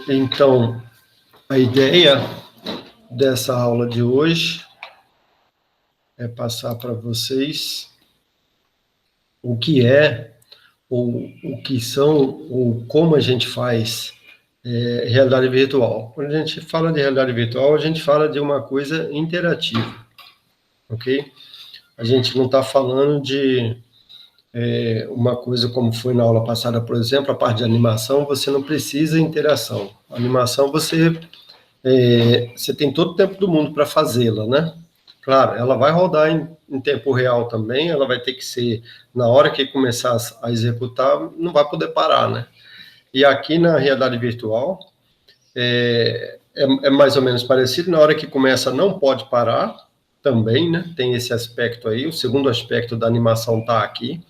Então, a ideia dessa aula de hoje é passar para vocês o que é, ou o que são, ou como a gente faz realidade virtual. Quando a gente fala de realidade virtual, a gente fala de uma coisa interativa, ok? A gente não está falando de uma coisa como foi na aula passada, por exemplo, a parte de animação, você não precisa interação. A animação, você tem todo o tempo do mundo para fazê-la, né? Claro, ela vai rodar em tempo real também, ela vai ter que ser, na hora que começar a executar, não vai poder parar, né? E aqui na realidade virtual, é mais ou menos parecido, na hora que começa não pode parar, também, né? Tem esse aspecto aí, o segundo aspecto da animação está aqui,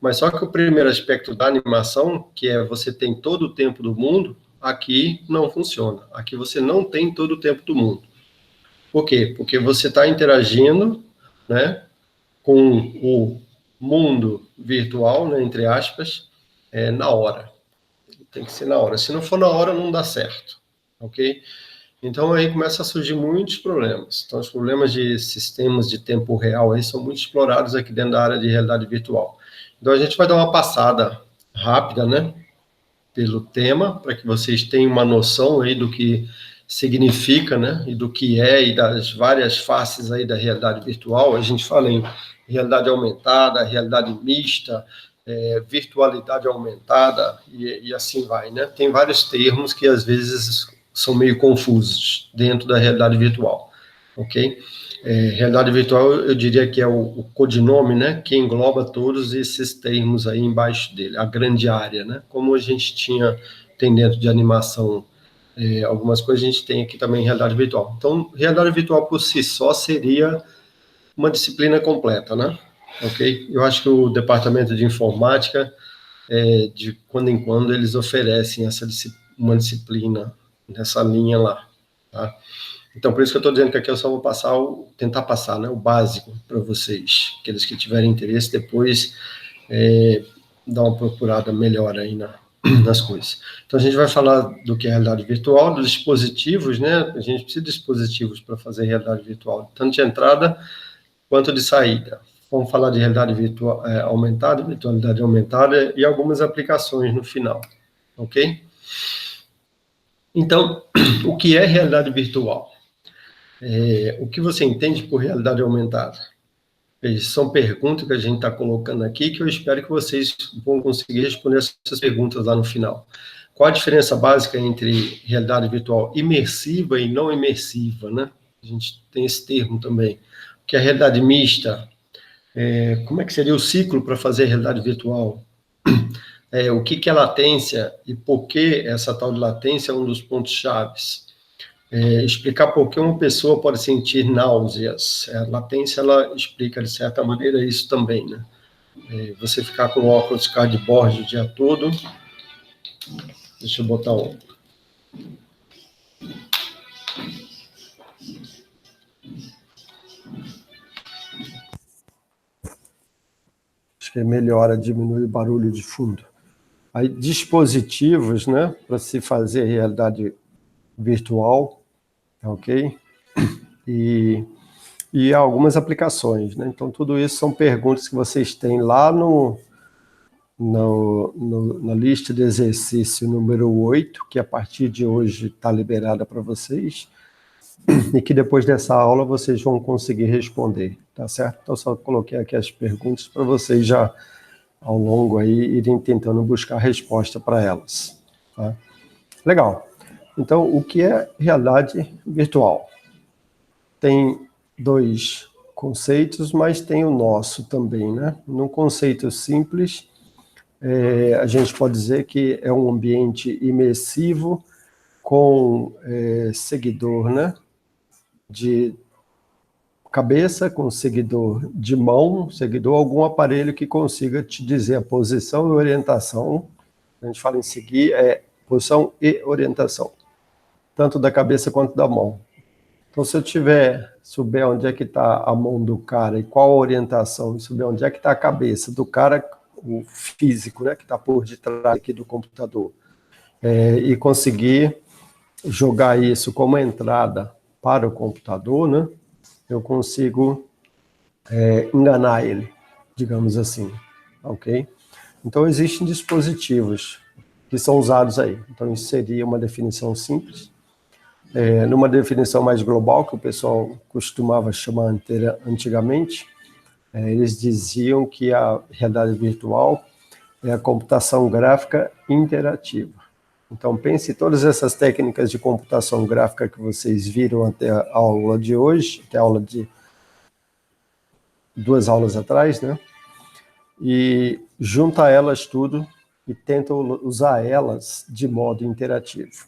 mas só que o primeiro aspecto da animação, que é você tem todo o tempo do mundo, aqui não funciona. Aqui você não tem todo o tempo do mundo. Por quê? Porque você está interagindo, né, com o mundo virtual, né, entre aspas, na hora. Tem que ser na hora. Se não for na hora, não dá certo. Ok? Então aí começa a surgir muitos problemas. Então os problemas de sistemas de tempo real aí são muito explorados aqui dentro da área de realidade virtual. Então a gente vai dar uma passada rápida, né, pelo tema, para que vocês tenham uma noção aí do que significa, né, e do que é, e das várias faces aí da realidade virtual. A gente fala em realidade aumentada, realidade mista, virtualidade aumentada, e assim vai, né? Tem vários termos que às vezes são meio confusos dentro da realidade virtual, ok? Realidade virtual, eu diria que é o codinome, né, que engloba todos esses termos aí embaixo dele, a grande área, né, como a gente tem dentro de animação algumas coisas, a gente tem aqui também realidade virtual. Então, realidade virtual por si só seria uma disciplina completa, né, ok? Eu acho que o departamento de informática, de quando em quando, eles oferecem uma disciplina nessa linha lá, tá? Então, por isso que eu estou dizendo que aqui eu só vou tentar passar, né, o básico para vocês. Aqueles que tiverem interesse, depois dar uma procurada melhor aí nas coisas. Então, a gente vai falar do que é realidade virtual, dos dispositivos, né? A gente precisa de dispositivos para fazer realidade virtual, tanto de entrada quanto de saída. Vamos falar de realidade virtual aumentada, virtualidade aumentada e algumas aplicações no final, ok? Então, o que é realidade virtual? O que você entende por realidade aumentada? São perguntas que a gente está colocando aqui que eu espero que vocês vão conseguir responder essas perguntas lá no final. Qual a diferença básica entre realidade virtual imersiva e não imersiva, né? A gente tem esse termo também. O que é realidade mista? Como é que seria o ciclo para fazer realidade virtual? O que é latência e por que essa tal de latência é um dos pontos chaves? Explicar por que uma pessoa pode sentir náuseas. A latência, ela explica, de certa maneira, isso também, né? Você ficar com óculos cardboard o dia todo. Deixa eu botar um. Acho que melhora, diminui o barulho de fundo. Aí, dispositivos, né, para se fazer realidade virtual, ok? E algumas aplicações, né? Então, tudo isso são perguntas que vocês têm lá na lista de exercício número 8, que a partir de hoje está liberada para vocês, e que depois dessa aula vocês vão conseguir responder, tá certo? Então, só coloquei aqui as perguntas para vocês já, ao longo aí, irem tentando buscar resposta para elas, tá? Legal. Então, o que é realidade virtual? Tem dois conceitos, mas tem o nosso também, né? Num conceito simples, a gente pode dizer que é um ambiente imersivo com seguidor, né, de cabeça, com seguidor de mão, seguidor, algum aparelho que consiga te dizer a posição e orientação. A gente fala em seguir, posição e orientação, tanto da cabeça quanto da mão. Então, se eu souber onde é que está a mão do cara e qual a orientação, e souber onde é que está a cabeça do cara, o físico, né, que está por detrás aqui do computador, e conseguir jogar isso como entrada para o computador, né, eu consigo enganar ele, digamos assim, ok? Então, existem dispositivos que são usados aí. Então, isso seria uma definição simples. Numa definição mais global, que o pessoal costumava chamar antigamente, eles diziam que a realidade virtual é a computação gráfica interativa. Então, pense em todas essas técnicas de computação gráfica que vocês viram até a aula de hoje, até a aula de 2 aulas atrás, né? E junta elas tudo e tenta usar elas de modo interativo.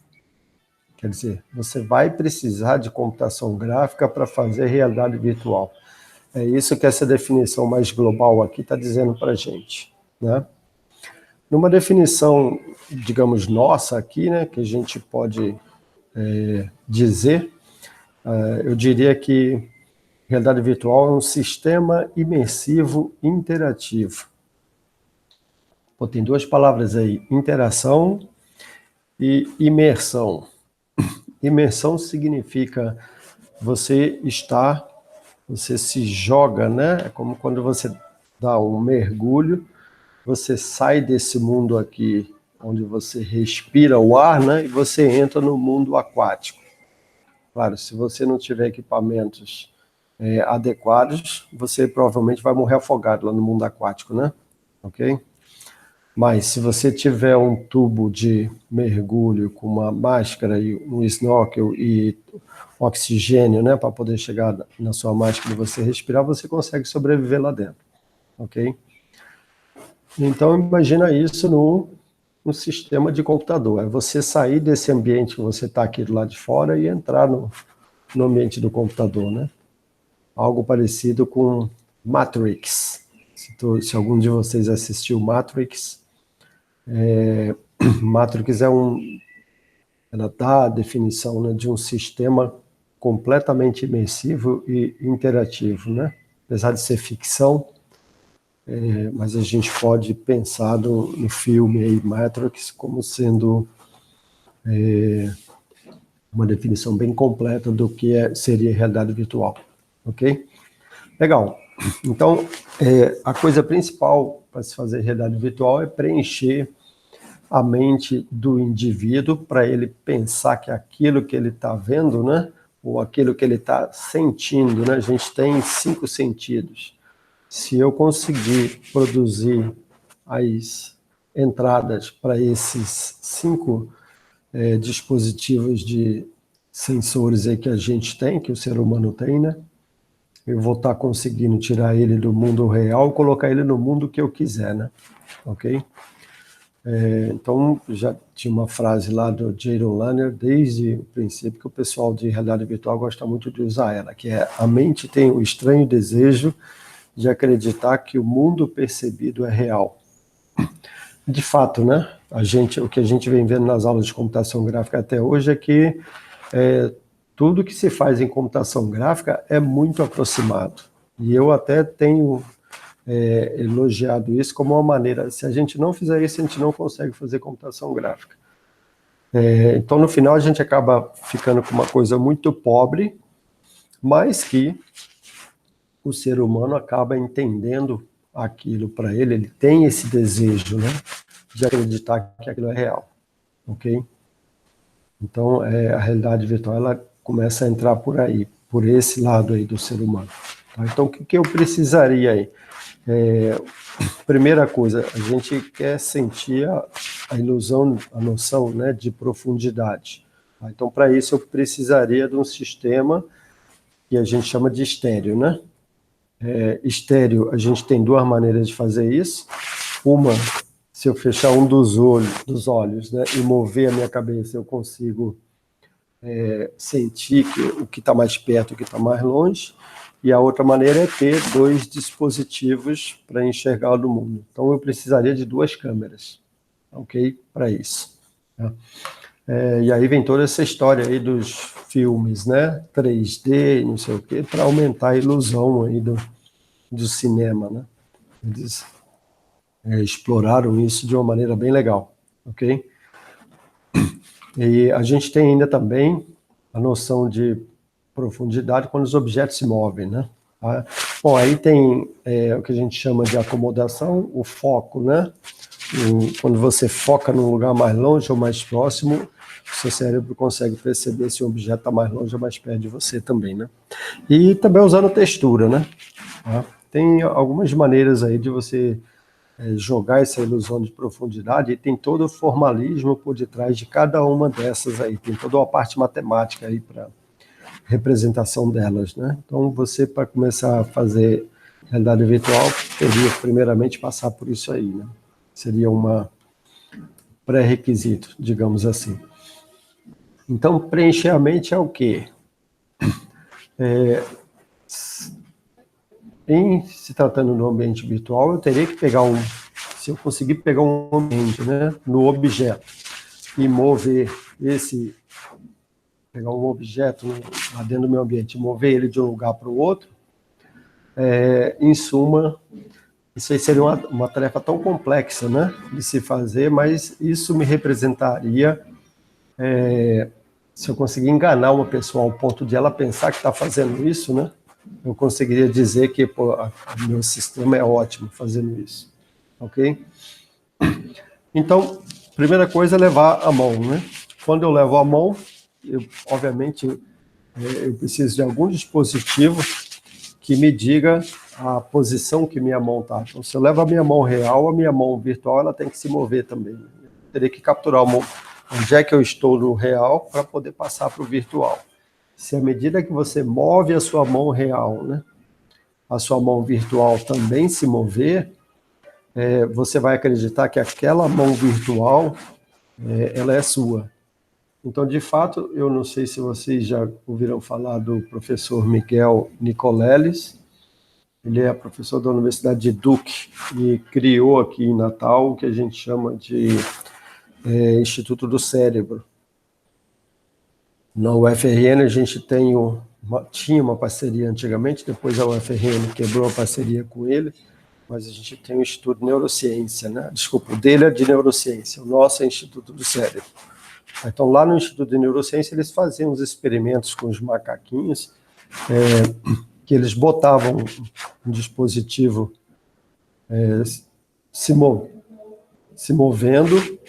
Quer dizer, você vai precisar de computação gráfica para fazer realidade virtual. É isso que essa definição mais global aqui está dizendo para a gente, né? Numa definição, digamos, nossa aqui, né, que a gente pode dizer, eu diria que realidade virtual é um sistema imersivo interativo. Pô, tem 2 palavras aí, interação e imersão. Imersão significa você se joga, né? É como quando você dá um mergulho, você sai desse mundo aqui, onde você respira o ar, né? E você entra no mundo aquático. Claro, se você não tiver equipamentos adequados, você provavelmente vai morrer afogado lá no mundo aquático, né? Ok? Mas se você tiver um tubo de mergulho com uma máscara e um snorkel e oxigênio, né, para poder chegar na sua máscara e você respirar, você consegue sobreviver lá dentro, ok? Então imagina isso no sistema de computador, é você sair desse ambiente que você está aqui do lado de fora e entrar no ambiente do computador, né? Algo parecido com Matrix. Se algum de vocês assistiu Matrix, Matrix ela dá a definição, né, de um sistema completamente imersivo e interativo, né? Apesar de ser ficção, mas a gente pode pensar no filme aí, Matrix como sendo uma definição bem completa do que seria realidade virtual, ok? Legal. Então, a coisa principal para se fazer realidade virtual é preencher a mente do indivíduo para ele pensar que aquilo que ele está vendo, né, ou aquilo que ele está sentindo, né, a gente tem 5 sentidos. Se eu conseguir produzir as entradas para esses 5 dispositivos de sensores aí que a gente tem, que o ser humano tem, né, eu vou estar conseguindo tirar ele do mundo real e colocar ele no mundo que eu quiser, né, ok? Então, já tinha uma frase lá do Jaron Lanier, desde o princípio, que o pessoal de realidade virtual gosta muito de usar ela, que é: a mente tem o estranho desejo de acreditar que o mundo percebido é real. De fato, né? O que a gente vem vendo nas aulas de computação gráfica até hoje é que tudo que se faz em computação gráfica é muito aproximado. E eu até tenho elogiado isso como uma maneira, se a gente não fizer isso, a gente não consegue fazer computação gráfica. Então, no final, a gente acaba ficando com uma coisa muito pobre, mas que o ser humano acaba entendendo aquilo para ele, ele tem esse desejo, né, de acreditar que aquilo é real, ok? Então, a realidade virtual, ela começa a entrar por aí, por esse lado aí do ser humano. Tá? Então, o que eu precisaria aí? Primeira coisa, a gente quer sentir a ilusão, a noção, né, de profundidade. Tá? Então, para isso, eu precisaria de um sistema que a gente chama de estéreo, né? Estéreo, a gente tem 2 maneiras de fazer isso. Uma, se eu fechar um dos olhos, né, e mover a minha cabeça, eu consigo sentir o que está mais perto e o que está mais longe. E a outra maneira é ter 2 dispositivos para enxergar o mundo. Então, eu precisaria de 2 câmeras, ok? Para isso. Tá? E aí vem toda essa história aí dos filmes, né? 3D, não sei o quê, para aumentar a ilusão aí do cinema, né? Eles exploraram isso de uma maneira bem legal, ok? E a gente tem ainda também a noção de profundidade quando os objetos se movem, né? Bom, aí tem o que a gente chama de acomodação, o foco, né? Quando você foca num lugar mais longe ou mais próximo, o seu cérebro consegue perceber se o objeto está mais longe ou mais perto de você também, né? E também usando textura, né? Tem algumas maneiras aí de você jogar essa ilusão de profundidade, e tem todo o formalismo por detrás de cada uma dessas aí, tem toda uma parte matemática aí para representação delas, né? Então, você, para começar a fazer realidade virtual, teria primeiramente passar por isso aí, né? Seria uma pré-requisito, digamos assim. Então, preencher a mente é o quê? Em se tratando do ambiente virtual, eu teria que pegar se eu conseguir pegar um ambiente, né, no objeto, e mover pegar um objeto lá dentro do meu ambiente, mover ele de um lugar para o outro, em suma, isso aí seria uma tarefa tão complexa, né, de se fazer, mas isso me representaria, se eu conseguir enganar uma pessoa ao ponto de ela pensar que está fazendo isso, né, eu conseguiria dizer que meu sistema é ótimo fazendo isso, ok? Então, primeira coisa é levar a mão, né? Quando eu levo a mão, obviamente, eu preciso de algum dispositivo que me diga a posição que minha mão está. Então, se eu levo a minha mão real, a minha mão virtual, ela tem que se mover também. Eu teria que capturar onde é que eu estou no real para poder passar para o virtual. Se à medida que você move a sua mão real, né, a sua mão virtual também se mover, você vai acreditar que aquela mão virtual, ela é sua. Então, de fato, eu não sei se vocês já ouviram falar do professor Miguel Nicoleles. Ele é professor da Universidade de Duke e criou aqui em Natal o que a gente chama de Instituto do Cérebro. Na UFRN a gente tinha uma parceria antigamente, depois a UFRN quebrou a parceria com ele, mas a gente tem um Instituto de Neurociência, né? Desculpa, o dele é de Neurociência, o nosso é Instituto do Cérebro. Então, lá no Instituto de Neurociência, eles faziam uns experimentos com os macaquinhos, que eles botavam um dispositivo se movendo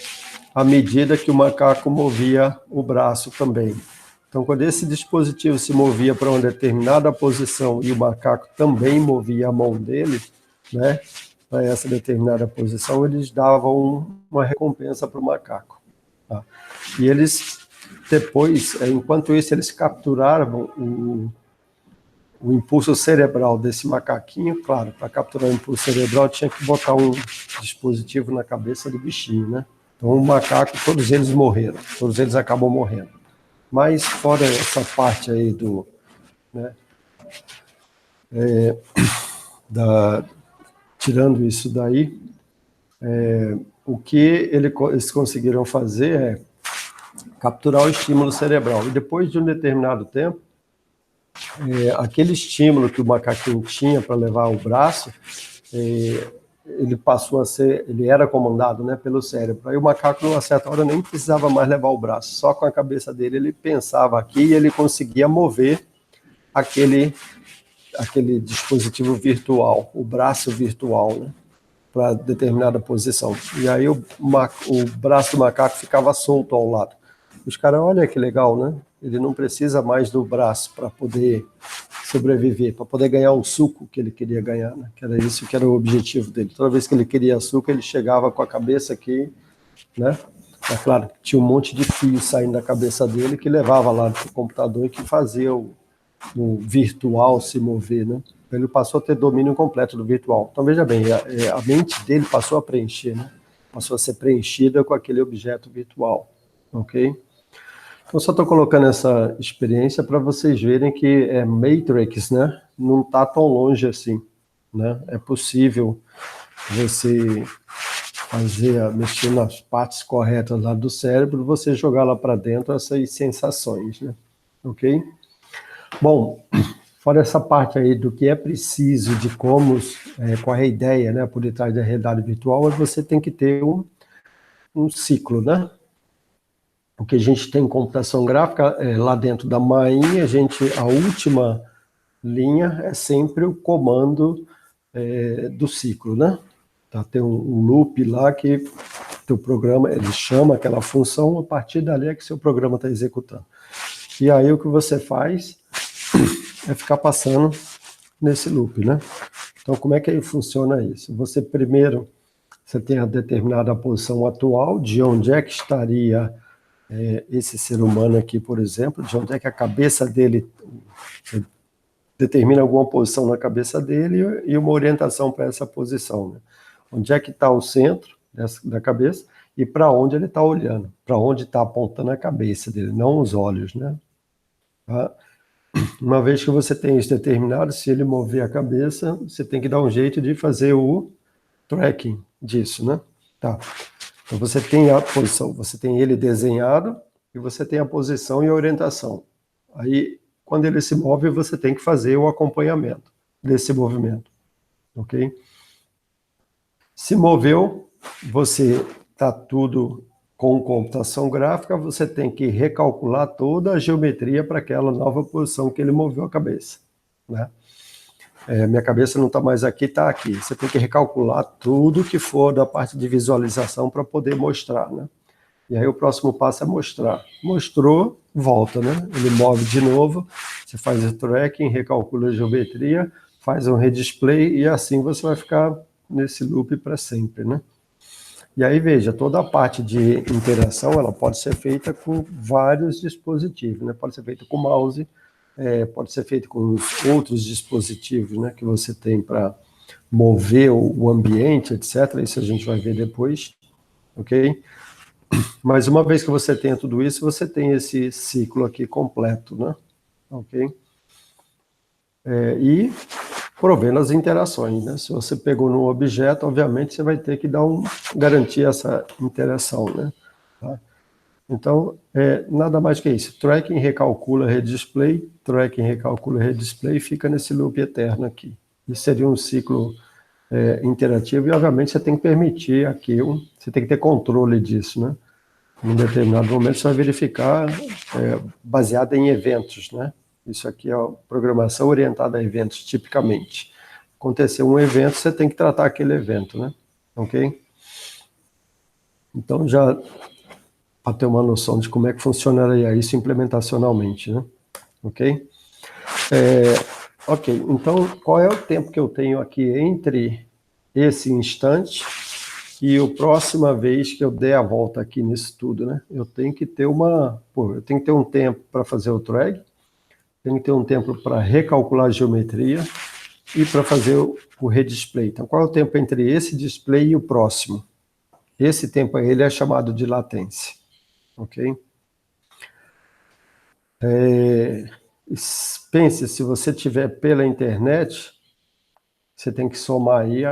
à medida que o macaco movia o braço também. Então, quando esse dispositivo se movia para uma determinada posição e o macaco também movia a mão dele, né, para essa determinada posição, eles davam uma recompensa para o macaco. Tá? E eles, depois, enquanto isso, eles capturavam o impulso cerebral desse macaquinho. Claro, para capturar o impulso cerebral tinha que botar um dispositivo na cabeça do bichinho, né? Então, o macaco, todos eles morreram, todos eles acabam morrendo. Mas, fora essa parte aí né, tirando isso daí, o que eles conseguiram fazer é capturar o estímulo cerebral. E depois de um determinado tempo, aquele estímulo que o macaquinho tinha para levar o braço, ele passou a ser, ele era comandado, né, pelo cérebro. Aí o macaco, numa certa hora, nem precisava mais levar o braço, só com a cabeça dele ele pensava aqui e ele conseguia mover aquele dispositivo virtual, o braço virtual, né, para determinada posição. E aí o braço do macaco ficava solto ao lado. Os caras, olha que legal, né? Ele não precisa mais do braço para poder sobreviver, para poder ganhar o suco que ele queria ganhar, né? Que era isso que era o objetivo dele. Toda vez que ele queria suco, ele chegava com a cabeça aqui, né? É claro, tinha um monte de fio saindo da cabeça dele que levava lá para o computador e que fazia o virtual se mover, né? Ele passou a ter domínio completo do virtual. Então, veja bem, a mente dele passou a preencher, né? Passou a ser preenchida com aquele objeto virtual, ok? Então, só estou colocando essa experiência para vocês verem que Matrix, né? Não está tão longe assim, né? É possível você mexer nas partes corretas lá do cérebro, você jogar lá para dentro essas sensações, né? Ok? Bom, fora essa parte aí do que é preciso, de como, qual é a ideia, né, por detrás da realidade virtual, você tem que ter um ciclo, né? que a gente tem em computação gráfica, lá dentro da mainha, a última linha é sempre o comando do ciclo, né? Tá, tem um loop lá que teu programa, ele chama aquela função, a partir dali é que seu programa está executando. E aí o que você faz é ficar passando nesse loop, né? Então, como é que funciona isso? Você primeiro, você tem a determinada posição atual, de onde é que estaria esse ser humano aqui, por exemplo, de onde é que a cabeça dele, você determina alguma posição na cabeça dele e uma orientação para essa posição, né? Onde é que está o centro da cabeça e para onde ele está olhando, para onde está apontando a cabeça dele, não os olhos, né? Tá? Uma vez que você tem isso determinado, se ele mover a cabeça, você tem que dar um jeito de fazer o tracking disso, né? Tá. Então você tem a posição, você tem ele desenhado e você tem a posição e a orientação. Aí, quando ele se move, você tem que fazer o acompanhamento desse movimento, ok? Se moveu, você está tudo com computação gráfica, você tem que recalcular toda a geometria para aquela nova posição que ele moveu a cabeça, né? Minha cabeça não está mais aqui, está aqui. Você tem que recalcular tudo que for da parte de visualização para poder mostrar, né? E aí o próximo passo é mostrar. Mostrou, volta, né? Ele move de novo, você faz o tracking, recalcula a geometria, faz um redisplay e assim você vai ficar nesse loop para sempre, né? E aí, veja, toda a parte de interação, ela pode ser feita com vários dispositivos, né? Pode ser feita com mouse, pode ser feito com os outros dispositivos, né, que você tem para mover o ambiente, etc. Isso a gente vai ver depois, ok? Mas uma vez que você tenha tudo isso, você tem esse ciclo aqui completo, né? Ok? E provendo as interações, né? Se você pegou num objeto, obviamente você vai ter que garantir essa interação, né? Tá? Então, nada mais que isso. Tracking, recalcula, redisplay, tracking, recalcula, redisplay, fica nesse loop eterno aqui. Isso seria um ciclo interativo e, obviamente, você tem que permitir aquilo, você tem que ter controle disso, né? Em determinado momento, você vai verificar baseado em eventos, né? Isso aqui é a programação orientada a eventos, tipicamente. Aconteceu um evento, você tem que tratar aquele evento, né? Ok? Então, já para ter uma noção de como é que funcionaria isso implementacionalmente, né? Ok? Ok, então, qual é o tempo que eu tenho aqui entre esse instante e a próxima vez que eu der a volta aqui nisso tudo, né? Eu tenho que ter eu tenho que ter um tempo para fazer o drag, tenho que ter um tempo para recalcular a geometria e para fazer o redisplay. Então, qual é o tempo entre esse display e o próximo? Esse tempo aí, ele é chamado de latência, ok? Pense, se você tiver pela internet, você tem que somar aí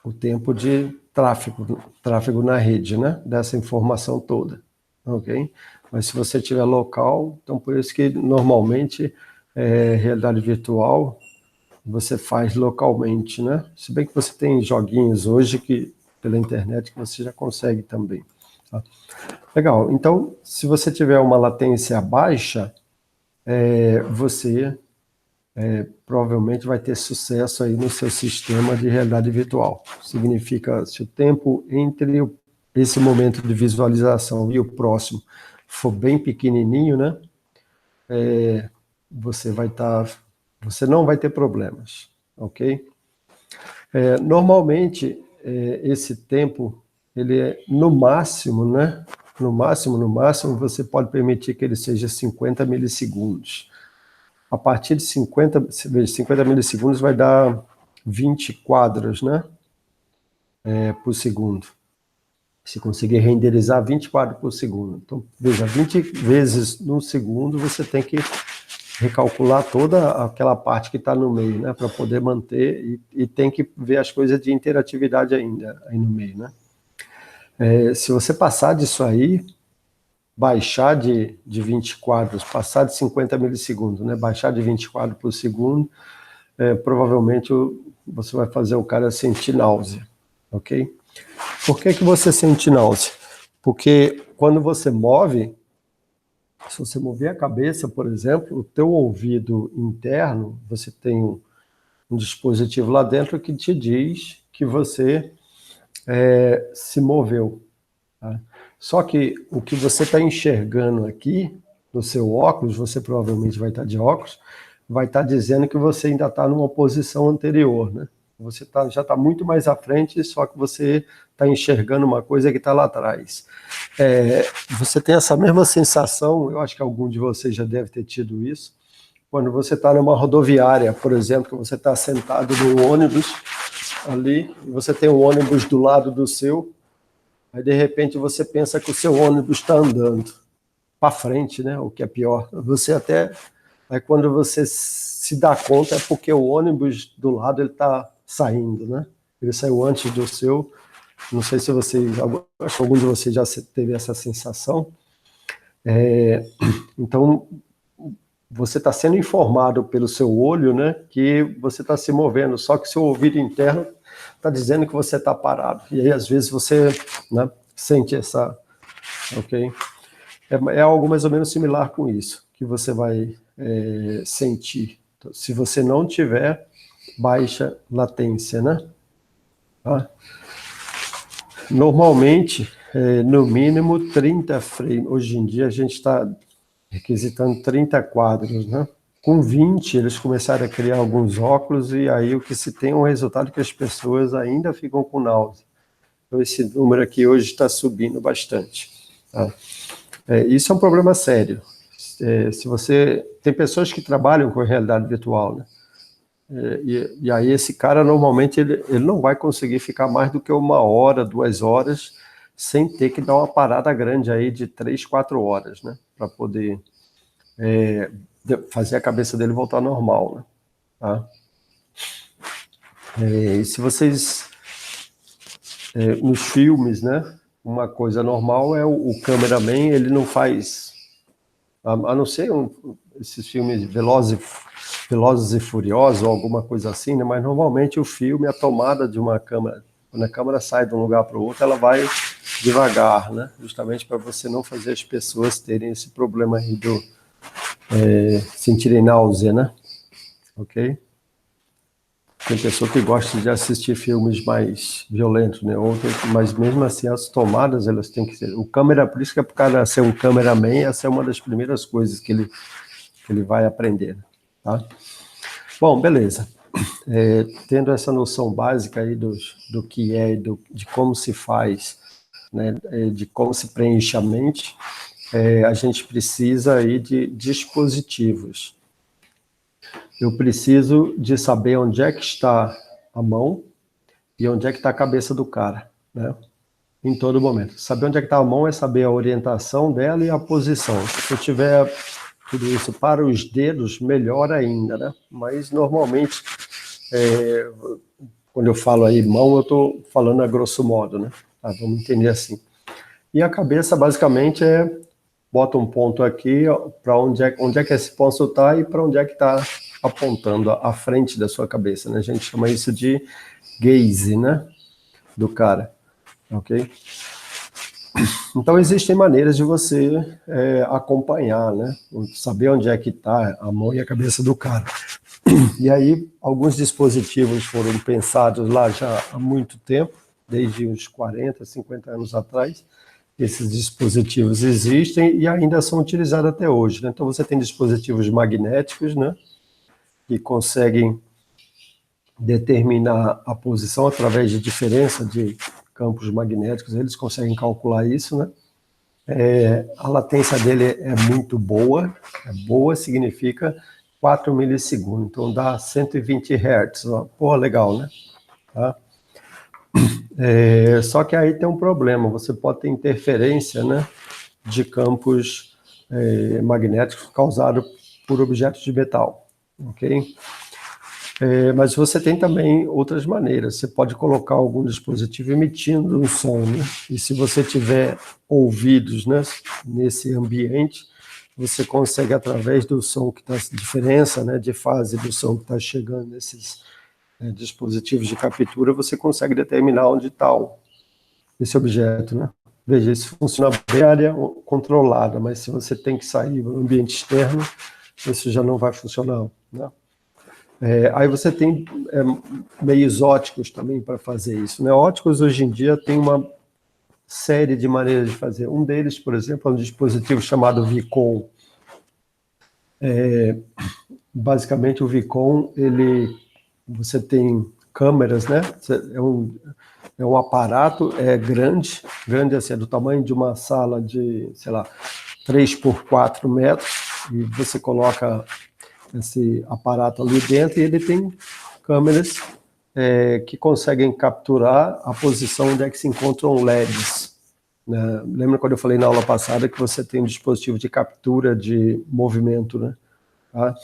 o tempo de tráfego na rede, né? Dessa informação toda, ok? Mas se você tiver local, então por isso que normalmente realidade virtual você faz localmente, né? Se bem que você tem joguinhos hoje que pela internet que você já consegue também. Tá? Legal. Então, se você tiver uma latência baixa, você provavelmente vai ter sucesso aí no seu sistema de realidade virtual. Significa, se o tempo entre esse momento de visualização e o próximo for bem pequenininho, né? Você não vai ter problemas, ok? Normalmente, esse tempo, ele é no máximo, né? No máximo, você pode permitir que ele seja 50 milissegundos. A partir de 50 milissegundos vai dar 20 quadros, né? Por segundo. Se conseguir renderizar 20 quadros por segundo. Então, veja, 20 vezes no segundo, você tem que recalcular toda aquela parte que está no meio, né? Para poder manter, e tem que ver as coisas de interatividade ainda aí no meio, né? Se você passar disso aí, baixar de 20 quadros, passar de 50 milissegundos, né? Baixar de 20 quadros por segundo, provavelmente você vai fazer o cara sentir náusea, ok? Por que você sente náusea? Porque quando você move, se você mover a cabeça, por exemplo, o teu ouvido interno, você tem um dispositivo lá dentro que te diz que você se moveu. Tá? Só que o que você está enxergando aqui, no seu óculos, você provavelmente vai estar de óculos, vai estar dizendo que você ainda está numa posição anterior, né? Você já está muito mais à frente, só que você está enxergando uma coisa que está lá atrás. Você tem essa mesma sensação, eu acho que algum de vocês já deve ter tido isso, quando você está numa rodoviária, por exemplo, que você está sentado no ônibus ali, e você tem um ônibus do lado do seu, aí de repente você pensa que o seu ônibus está andando para frente, né? O que é pior. Aí quando você se dá conta é porque o ônibus do lado ele está saindo, né? Ele saiu antes do seu. Não sei se acho que algum de vocês já teve essa sensação. Então, você está sendo informado pelo seu olho, né, que você está se movendo, só que seu ouvido interno está dizendo que você está parado. E aí, às vezes, você, né, sente essa... Ok? É algo mais ou menos similar com isso, que você vai sentir. Então, se você não tiver baixa latência, né? Tá? Normalmente, no mínimo 30 frames. Hoje em dia, a gente está requisitando 30 quadros, né? Com 20, eles começaram a criar alguns óculos e aí o que se tem é um resultado que as pessoas ainda ficam com náusea. Então, esse número aqui hoje está subindo bastante. Tá? Isso é um problema sério. Se você... Tem pessoas que trabalham com realidade virtual, né? E aí esse cara, normalmente, ele não vai conseguir ficar mais do que 1 hora, 2 horas, sem ter que dar uma parada grande aí de 3, 4 horas, né? Para poder fazer a cabeça dele voltar ao normal, né? Tá? E se vocês... nos filmes, né? Uma coisa normal é o cameraman, ele não faz... A não ser esses filmes Velozes e Furiosos ou alguma coisa assim, né? Mas normalmente o filme, a tomada de uma câmera, quando a câmera sai de um lugar para o outro, ela vai devagar, né? Justamente para você não fazer as pessoas terem esse problema aí do sentirem náusea, né? Ok? Tem pessoa que gosta de assistir filmes mais violentos, né? Outras, mas mesmo assim as tomadas, elas têm que ser... por isso que é para o cara ser um cameraman, essa é uma das primeiras coisas que ele vai aprender, tá? Bom, beleza. Tendo essa noção básica aí do que de como se faz, né? De como se preenche a mente, a gente precisa aí de dispositivos. Eu preciso de saber onde é que está a mão e onde é que está a cabeça do cara, né? Em todo momento. Saber onde é que está a mão é saber a orientação dela e a posição. Se eu tiver tudo isso para os dedos, melhor ainda, né? Mas, normalmente, quando eu falo aí mão, eu estou falando a grosso modo, né? Tá, vamos entender assim. E a cabeça, basicamente, bota um ponto aqui para onde é que esse ponto está e para onde é que está apontando a frente da sua cabeça, né? A gente chama isso de gaze, né? Do cara, ok? Então, existem maneiras de você acompanhar, né? Saber onde é que está a mão e a cabeça do cara. E aí, alguns dispositivos foram pensados lá já há muito tempo, desde uns 40, 50 anos atrás. Esses dispositivos existem e ainda são utilizados até hoje, né? Então, você tem dispositivos magnéticos, né? Que conseguem determinar a posição através de diferença de campos magnéticos, eles conseguem calcular isso, né? A latência dele é muito boa, significa 4 milissegundos, então dá 120 Hz, porra, legal, né? Tá? Só que aí tem um problema, você pode ter interferência, né, de campos magnéticos causados por objetos de metal, ok? Mas você tem também outras maneiras. Você pode colocar algum dispositivo emitindo um som, né? E se você tiver ouvidos, né, nesse ambiente, você consegue, através do som que está, diferença, né, de fase do som que está chegando nesses dispositivos de captura, você consegue determinar onde está esse objeto, né? Veja, isso funciona bem na área controlada, mas se você tem que sair no ambiente externo, isso já não vai funcionar, né? Aí você tem meios óticos também para fazer isso, né? Óticos, hoje em dia, tem uma série de maneiras de fazer. Um deles, por exemplo, é um dispositivo chamado Vicon. Basicamente, o Vicon, você tem câmeras, né? É um aparato grande assim, é do tamanho de uma sala de, sei lá, 3 por 4 metros, e você coloca esse aparato ali dentro e ele tem câmeras que conseguem capturar a posição onde é que se encontram LEDs. Né? Lembra quando eu falei na aula passada que você tem um dispositivo de captura de movimento, né? Tá?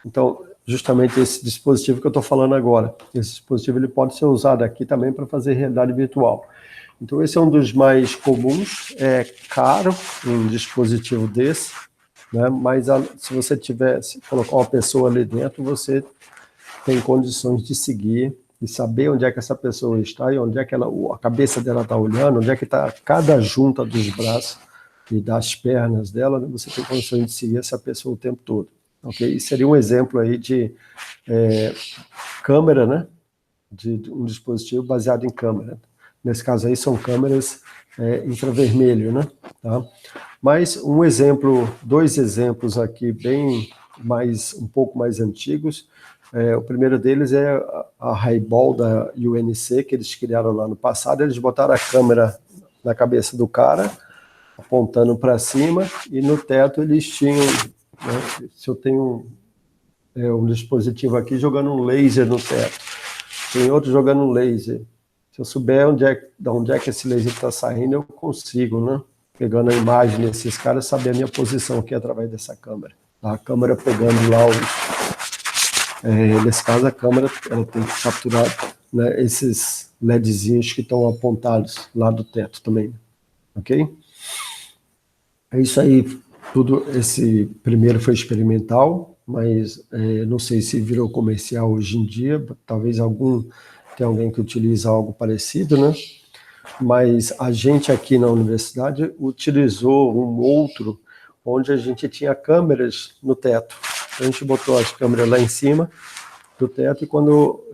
Então, justamente esse dispositivo que eu estou falando agora, esse dispositivo ele pode ser usado aqui também para fazer realidade virtual. Então, esse é um dos mais comuns, é caro um dispositivo desse, né? Mas se você colocar uma pessoa ali dentro, você tem condições de seguir, de saber onde é que essa pessoa está e onde é que a cabeça dela está olhando, onde é que está cada junta dos braços e das pernas dela, né? Você tem condições de seguir essa pessoa o tempo todo. Okay? Isso seria um exemplo aí de câmera, né? De um dispositivo baseado em câmera. Nesse caso aí são câmeras infravermelho, né? Tá? Mas dois exemplos aqui um pouco mais antigos. O primeiro deles é a Highball da UNC, que eles criaram lá no passado. Eles botaram a câmera na cabeça do cara, apontando para cima, e no teto eles tinham, né, se eu tenho um dispositivo aqui jogando um laser no teto, tem outro jogando um laser. Se eu souber de onde é que esse laser está saindo, eu consigo, né? Pegando a imagem desses caras, saber a minha posição aqui através dessa câmera. A câmera pegando lá nesse caso, a câmera ela tem que capturar, né, esses LEDzinhos que estão apontados lá do teto também. Ok? É isso aí. Esse primeiro foi experimental, mas não sei se virou comercial hoje em dia. Talvez tem alguém que utiliza algo parecido, né? Mas a gente aqui na universidade utilizou um outro, onde a gente tinha câmeras no teto. A gente botou as câmeras lá em cima do teto e quando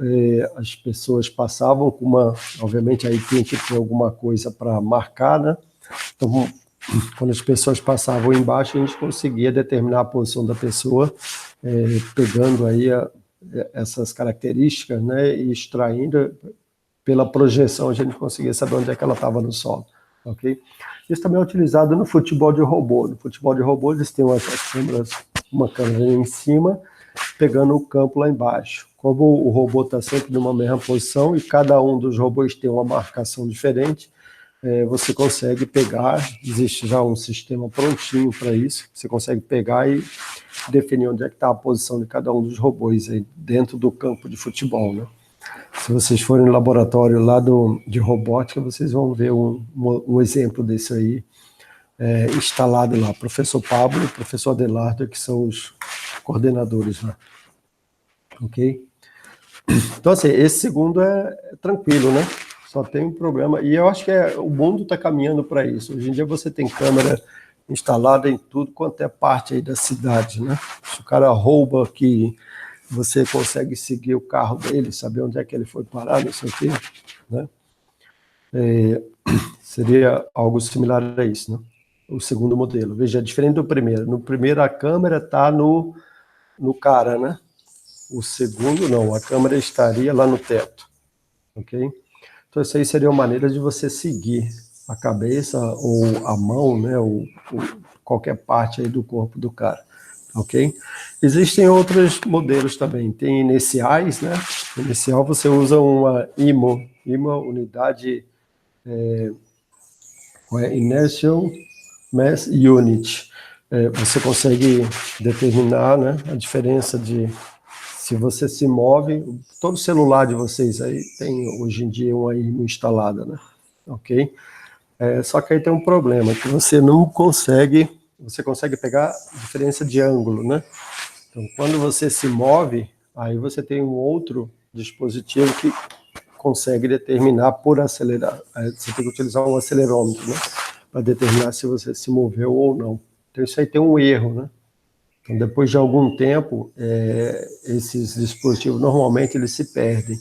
as pessoas passavam com obviamente aí tinha que ter alguma coisa para marcar, né? Então, quando as pessoas passavam embaixo, a gente conseguia determinar a posição da pessoa, pegando aí essas características, né, e extraindo pela projeção, a gente conseguia saber onde é que ela estava no solo, ok? Isso também é utilizado no futebol de robô. No futebol de robô, eles têm uma câmera em cima, pegando o campo lá embaixo. Como o robô está sempre numa mesma posição e cada um dos robôs tem uma marcação diferente, você consegue pegar, existe já um sistema prontinho para isso, você consegue pegar e definir onde é que está a posição de cada um dos robôs aí dentro do campo de futebol, né? Se vocês forem no laboratório lá de robótica, vocês vão ver um exemplo desse aí, instalado lá. Professor Pablo e professor Adelardo, que são os coordenadores lá. Ok? Então, assim, esse segundo é tranquilo, né? Só tem um problema. E eu acho que o mundo está caminhando para isso. Hoje em dia você tem câmera instalada em tudo quanto é parte aí da cidade, né? Se o cara rouba aqui, você consegue seguir o carro dele, saber onde é que ele foi parar, não sei o quê, né? Seria algo similar a isso, né? O segundo modelo. Veja, é diferente do primeiro. No primeiro, a câmera está no cara, né? O segundo, não. A câmera estaria lá no teto, ok? Então, isso aí seria uma maneira de você seguir a cabeça ou a mão, né? Ou qualquer parte aí do corpo do cara. Ok? Existem outros modelos também. Tem iniciais, né? Inicial você usa uma IMO, unidade Inertial Mass Unit. Você consegue determinar, né, a diferença de se você se move. Todo celular de vocês aí tem hoje em dia uma IMO instalada, né? Ok? Só que aí tem um problema, que você não consegue. Você consegue pegar a diferença de ângulo, né? Então, quando você se move, aí você tem um outro dispositivo que consegue determinar por acelerar. Você tem que utilizar um acelerômetro, né? Para determinar se você se moveu ou não. Então, isso aí tem um erro, né? Então, depois de algum tempo, esses dispositivos, normalmente, eles se perdem.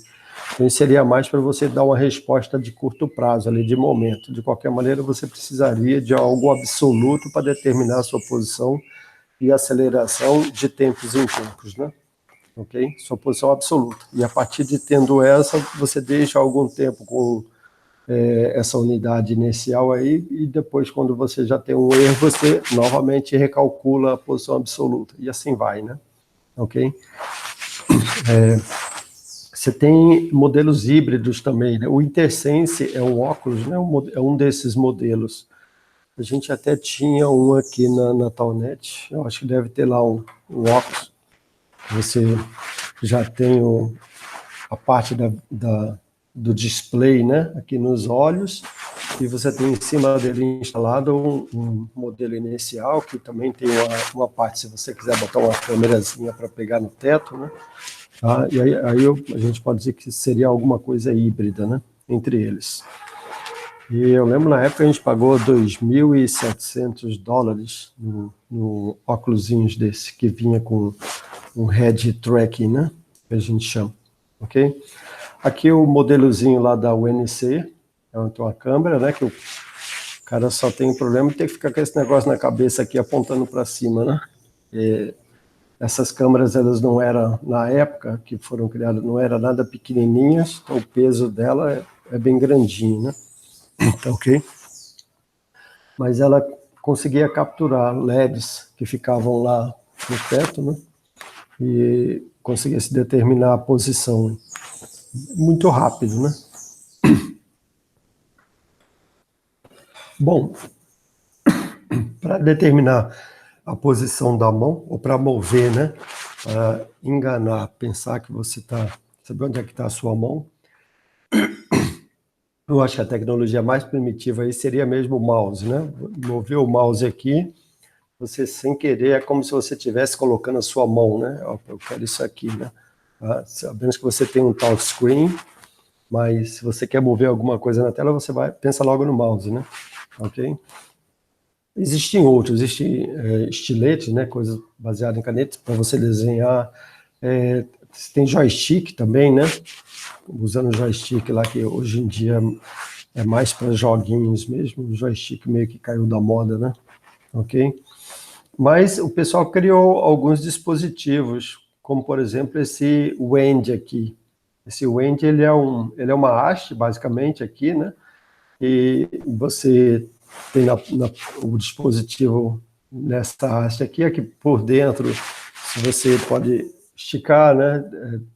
Então, seria mais para você dar uma resposta de curto prazo, ali, de momento. De qualquer maneira, você precisaria de algo absoluto para determinar a sua posição e aceleração de tempos em tempos, né? Ok? Sua posição absoluta. E a partir de tendo essa, você deixa algum tempo com essa unidade inicial aí, e depois, quando você já tem um erro, você novamente recalcula a posição absoluta. E assim vai, né? Ok? Você tem modelos híbridos também, né? O InterSense é um óculos, né? É um desses modelos. A gente até tinha um aqui na Talnet, eu acho que deve ter lá um óculos. Você já tem a parte do display, né? Aqui nos olhos, e você tem em cima dele instalado um modelo inicial, que também tem uma parte, se você quiser botar uma câmerazinha para pegar no teto, né? Tá? E aí a gente pode dizer que seria alguma coisa híbrida, né? Entre eles. E eu lembro na época a gente pagou $2.700 no óculosinhos desse, que vinha com um head tracking, né? Que a gente chama, ok? Aqui o modelozinho lá da UNC, tem uma câmera, né? Que o cara só tem problema de ter que ficar com esse negócio na cabeça aqui apontando para cima, né? Essas câmeras, elas não eram, na época que foram criadas, não eram nada pequenininhas, então o peso dela é bem grandinho, né? Então, ok? Mas ela conseguia capturar LEDs que ficavam lá no teto, né? E conseguia se determinar a posição. Muito rápido, né? Bom, para determinar a posição da mão, ou para mover, né? Para enganar, pensar que você está... Sabe onde é que está a sua mão? Eu acho que a tecnologia mais primitiva aí seria mesmo o mouse, né? Mover o mouse aqui, você sem querer, é como se você estivesse colocando a sua mão, né? Eu quero isso aqui, né? Sabendo que você tem um touchscreen, mas se você quer mover alguma coisa na tela, você pensa logo no mouse, né? Ok? Existem outros, existem estiletes, né? Coisas baseadas em canetas para você desenhar. Tem joystick também, né? Usando joystick lá, que hoje em dia é mais para joguinhos mesmo, o joystick meio que caiu da moda, né? Ok? Mas o pessoal criou alguns dispositivos, como por exemplo esse Wand aqui. Esse Wand, ele é uma haste, basicamente, aqui, né? E você tem o dispositivo nessa haste aqui por dentro, você pode esticar, né?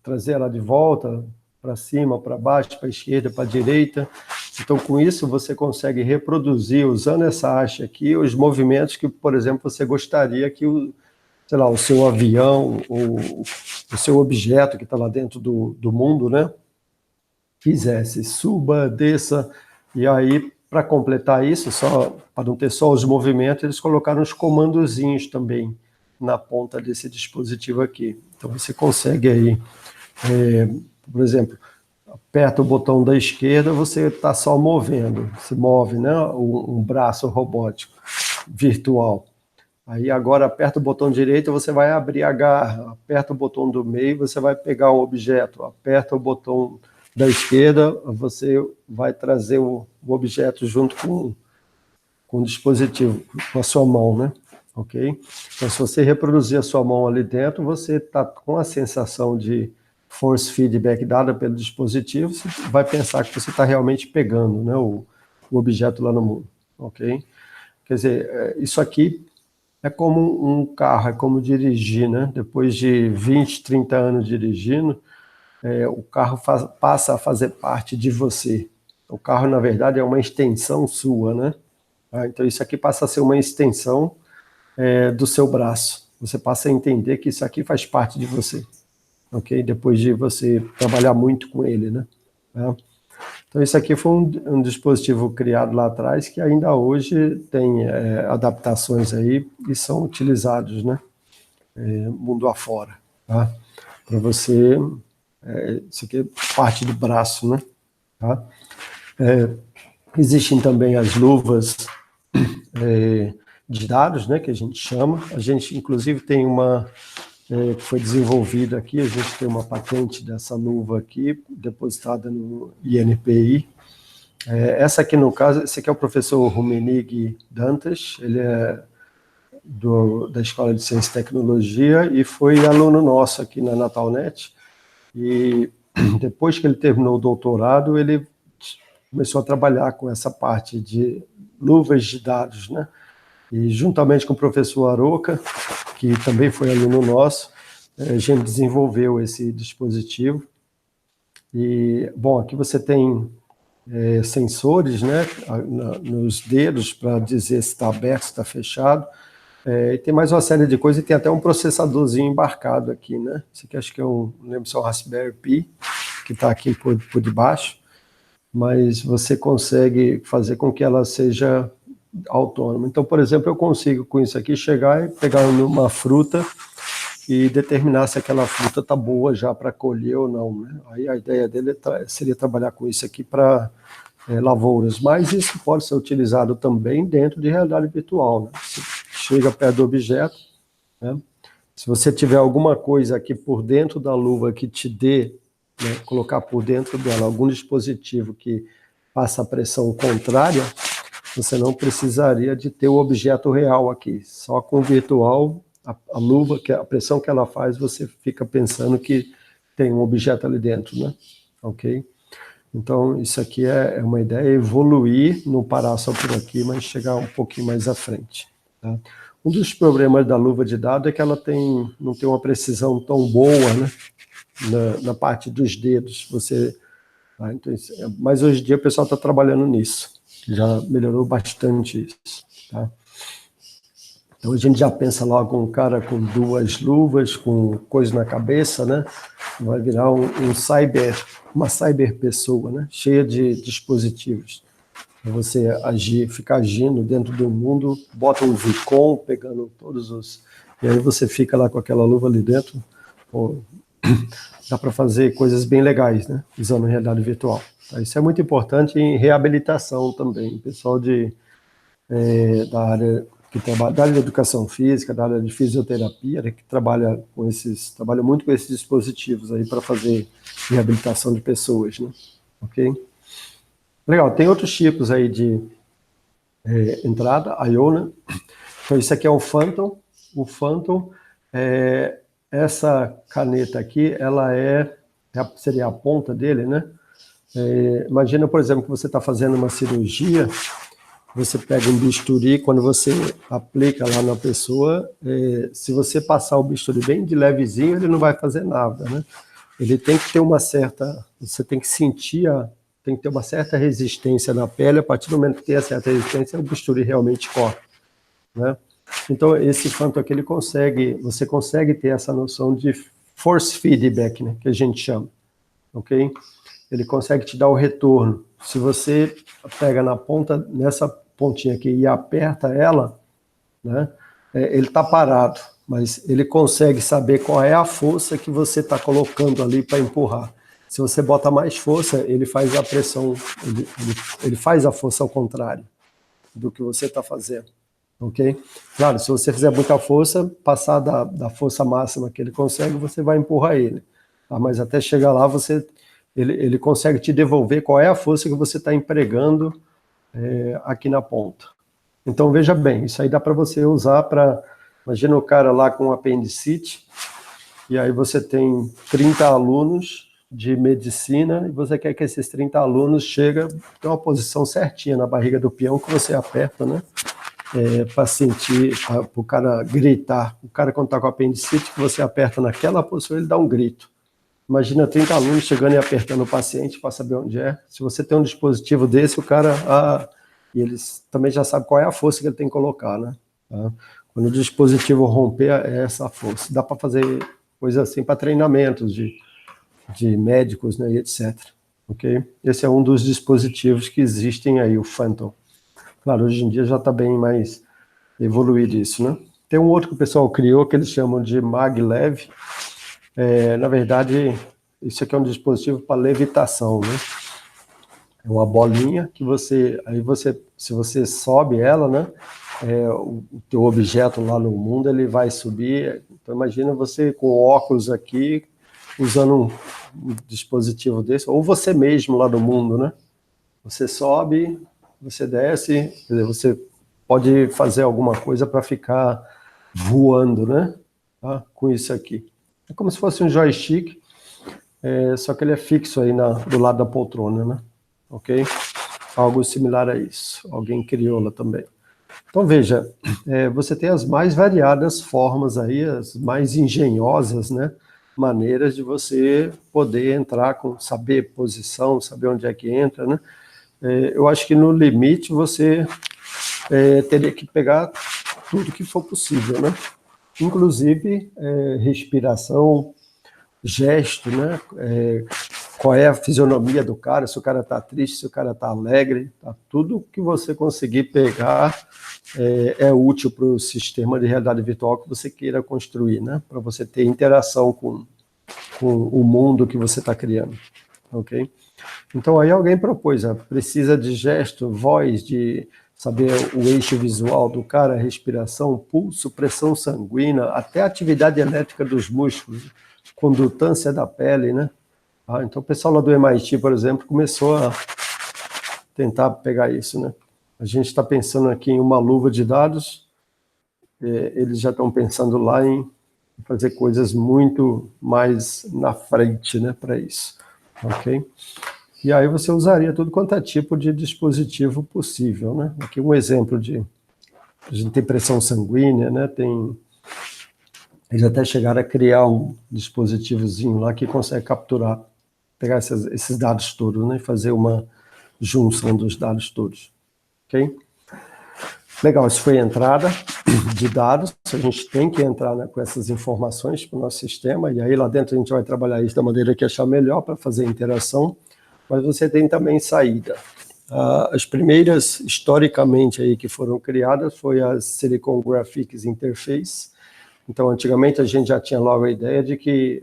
Trazer ela de volta, para cima, para baixo, para a esquerda, para a direita. Então, com isso, você consegue reproduzir, usando essa haste aqui, os movimentos que, por exemplo, você gostaria que sei lá, o seu avião, o seu objeto que está lá dentro do mundo, né, fizesse. Suba, desça, e aí, para completar isso, para não ter só os movimentos, eles colocaram os comandozinhos também na ponta desse dispositivo aqui. Então, você consegue aí, por exemplo, aperta o botão da esquerda, você está só movendo, se move, né? Um braço robótico virtual. Aí agora aperta o botão direito, você vai abrir a garra, aperta o botão do meio, você vai pegar um objeto, aperta o botão da esquerda, você vai trazer o objeto junto com o dispositivo, com a sua mão, né? Ok? Então, se você reproduzir a sua mão ali dentro, você está com a sensação de force feedback dada pelo dispositivo, você vai pensar que você está realmente pegando, né, o objeto lá no mundo, ok? Quer dizer, isso aqui é como um carro, é como dirigir, né? Depois de 20, 30 anos dirigindo, o carro passa a fazer parte de você. O carro, na verdade, é uma extensão sua, né? Então, isso aqui passa a ser uma extensão do seu braço. Você passa a entender que isso aqui faz parte de você. Ok? Depois de você trabalhar muito com ele, né? Então, isso aqui foi um dispositivo criado lá atrás que ainda hoje tem adaptações aí e são utilizados, né? Mundo afora, tá? Para você, isso aqui é parte do braço, né? tá? Existem também as luvas de dados, né, que a gente chama. A gente, inclusive, tem uma que foi desenvolvida aqui, a gente tem uma patente dessa luva aqui, depositada no INPI. Essa aqui, no caso, esse aqui é o professor Rumenig Dantas, ele é da Escola de Ciência e Tecnologia e foi aluno nosso aqui na Natalnet. E depois que ele terminou o doutorado, ele começou a trabalhar com essa parte de luvas de dados, né? E juntamente com o professor Aroca, que também foi aluno nosso, a gente desenvolveu esse dispositivo. E, bom, aqui você tem sensores, né, nos dedos para dizer se está aberto, se está fechado. E tem mais uma série de coisas, e tem até um processadorzinho embarcado aqui, né? Esse aqui acho que é não lembro se é um Raspberry Pi, que está aqui por debaixo, mas você consegue fazer com que ela seja autônoma. Então, por exemplo, eu consigo com isso aqui chegar e pegar uma fruta e determinar se aquela fruta está boa já para colher ou não, né? Aí a ideia dele seria trabalhar com isso aqui para lavouras, mas isso pode ser utilizado também dentro de realidade virtual, né? Você chega perto do objeto, né? Se você tiver alguma coisa aqui por dentro da luva que te dê, né, colocar por dentro dela algum dispositivo que passa a pressão contrária, você não precisaria de ter o objeto real aqui. Só com o virtual, a luva, a pressão que ela faz, você fica pensando que tem um objeto ali dentro, né? Ok? Então, isso aqui é uma ideia, evoluir, não parar só por aqui, mas chegar um pouquinho mais à frente. Tá? Um dos problemas da luva de dados é que ela não tem uma precisão tão boa, né? Na parte dos dedos. Então, mas hoje em dia o pessoal está trabalhando nisso. Já melhorou bastante isso. Tá? Então a gente já pensa logo um cara com duas luvas, com coisa na cabeça, né? Vai virar uma cyber pessoa, né? Cheia de dispositivos. Você ficar agindo dentro do mundo, bota um Vicon, pegando todos os... E aí você fica lá com aquela luva ali dentro. Pô, dá para fazer coisas bem legais, né? Usando realidade virtual. Isso é muito importante em reabilitação também. O pessoal da área da área de educação física, da área de fisioterapia, né, que trabalha muito com esses dispositivos aí para fazer reabilitação de pessoas, né? Ok? Legal, tem outros tipos aí de entrada, Iona. Então, isso aqui é o Phantom. O Phantom, essa caneta aqui, ela seria a ponta dele, né? Imagina, por exemplo, que você está fazendo uma cirurgia, você pega um bisturi, quando você aplica lá na pessoa, se você passar o bisturi bem de levezinho, ele não vai fazer nada, né? Ele tem que ter você tem que sentir, tem que ter uma certa resistência na pele, a partir do momento que tem a certa resistência, o bisturi realmente corta, né? Então, esse Phantom aqui, você consegue ter essa noção de force feedback, né, que a gente chama, ok? Ele consegue te dar o retorno. Se você pega nessa pontinha aqui e aperta ela, né, ele está parado, mas ele consegue saber qual é a força que você está colocando ali para empurrar. Se você bota mais força, ele faz a pressão, ele faz a força ao contrário do que você está fazendo, ok? Claro, se você fizer muita força, passar da força máxima que ele consegue, você vai empurrar ele. Tá? Mas até chegar lá, ele consegue te devolver qual é a força que você está empregando aqui na ponta. Então, veja bem, isso aí dá para você usar para... Imagina o cara lá com apendicite, e aí você tem 30 alunos de medicina, e você quer que esses 30 alunos cheguem, tem uma posição certinha na barriga do peão que você aperta, né? Para sentir, para o cara gritar. O cara, quando está com apendicite, que você aperta naquela posição, ele dá um grito. Imagina 30 alunos chegando e apertando o paciente para saber onde é. Se você tem um dispositivo desse, o cara... e eles também já sabem qual é a força que ele tem que colocar, né? Tá? Quando o dispositivo romper, é essa força. Dá para fazer coisa assim para treinamentos de médicos, né, e etc. Ok? Esse é um dos dispositivos que existem aí, o Phantom. Claro, hoje em dia já está bem mais evoluído isso, né? Tem um outro que o pessoal criou que eles chamam de maglev. Na verdade, isso aqui é um dispositivo para levitação, né? É uma bolinha que se você sobe ela, né, o teu objeto lá no mundo, ele vai subir. Então, imagina você com óculos aqui, usando um dispositivo desse, ou você mesmo lá no mundo, né? Você sobe, você desce, quer dizer, você pode fazer alguma coisa para ficar voando, né? Tá? Com isso aqui. É como se fosse um joystick, só que ele é fixo aí do lado da poltrona, né? Ok? Algo similar a isso. Alguém criou lá também. Então, veja, você tem as mais variadas formas aí, as mais engenhosas, né? Maneiras de você poder entrar com saber posição, saber onde é que entra, né? Eu acho que no limite você teria que pegar tudo que for possível, né? Inclusive respiração, gesto, né? Qual é a fisionomia do cara, se o cara está triste, se o cara está alegre, tá? Tudo que você conseguir pegar é útil para o sistema de realidade virtual que você queira construir, né? Para você ter interação com o mundo que você está criando, ok? Então aí alguém propôs, precisa de gesto, voz, de saber o eixo visual do cara, respiração, pulso, pressão sanguínea, até atividade elétrica dos músculos, condutância da pele, né? Então o pessoal lá do MIT, por exemplo, começou a tentar pegar isso, né? A gente está pensando aqui em uma luva de dados, eles já estão pensando lá em fazer coisas muito mais na frente, né, para isso, ok? E aí você usaria tudo quanto é tipo de dispositivo possível, né? Aqui um exemplo a gente tem pressão sanguínea, né? Eles até chegaram a criar um dispositivozinho lá que consegue capturar, pegar esses dados todos, né? E fazer uma junção dos dados todos, ok? Legal, isso foi a entrada de dados, a gente tem que entrar, né, com essas informações para o nosso sistema, e aí lá dentro a gente vai trabalhar isso da maneira que achar melhor para fazer a interação, mas você tem também saída. As primeiras, historicamente, aí que foram criadas foi a Silicon Graphics Interface. Então, antigamente a gente já tinha logo a ideia de que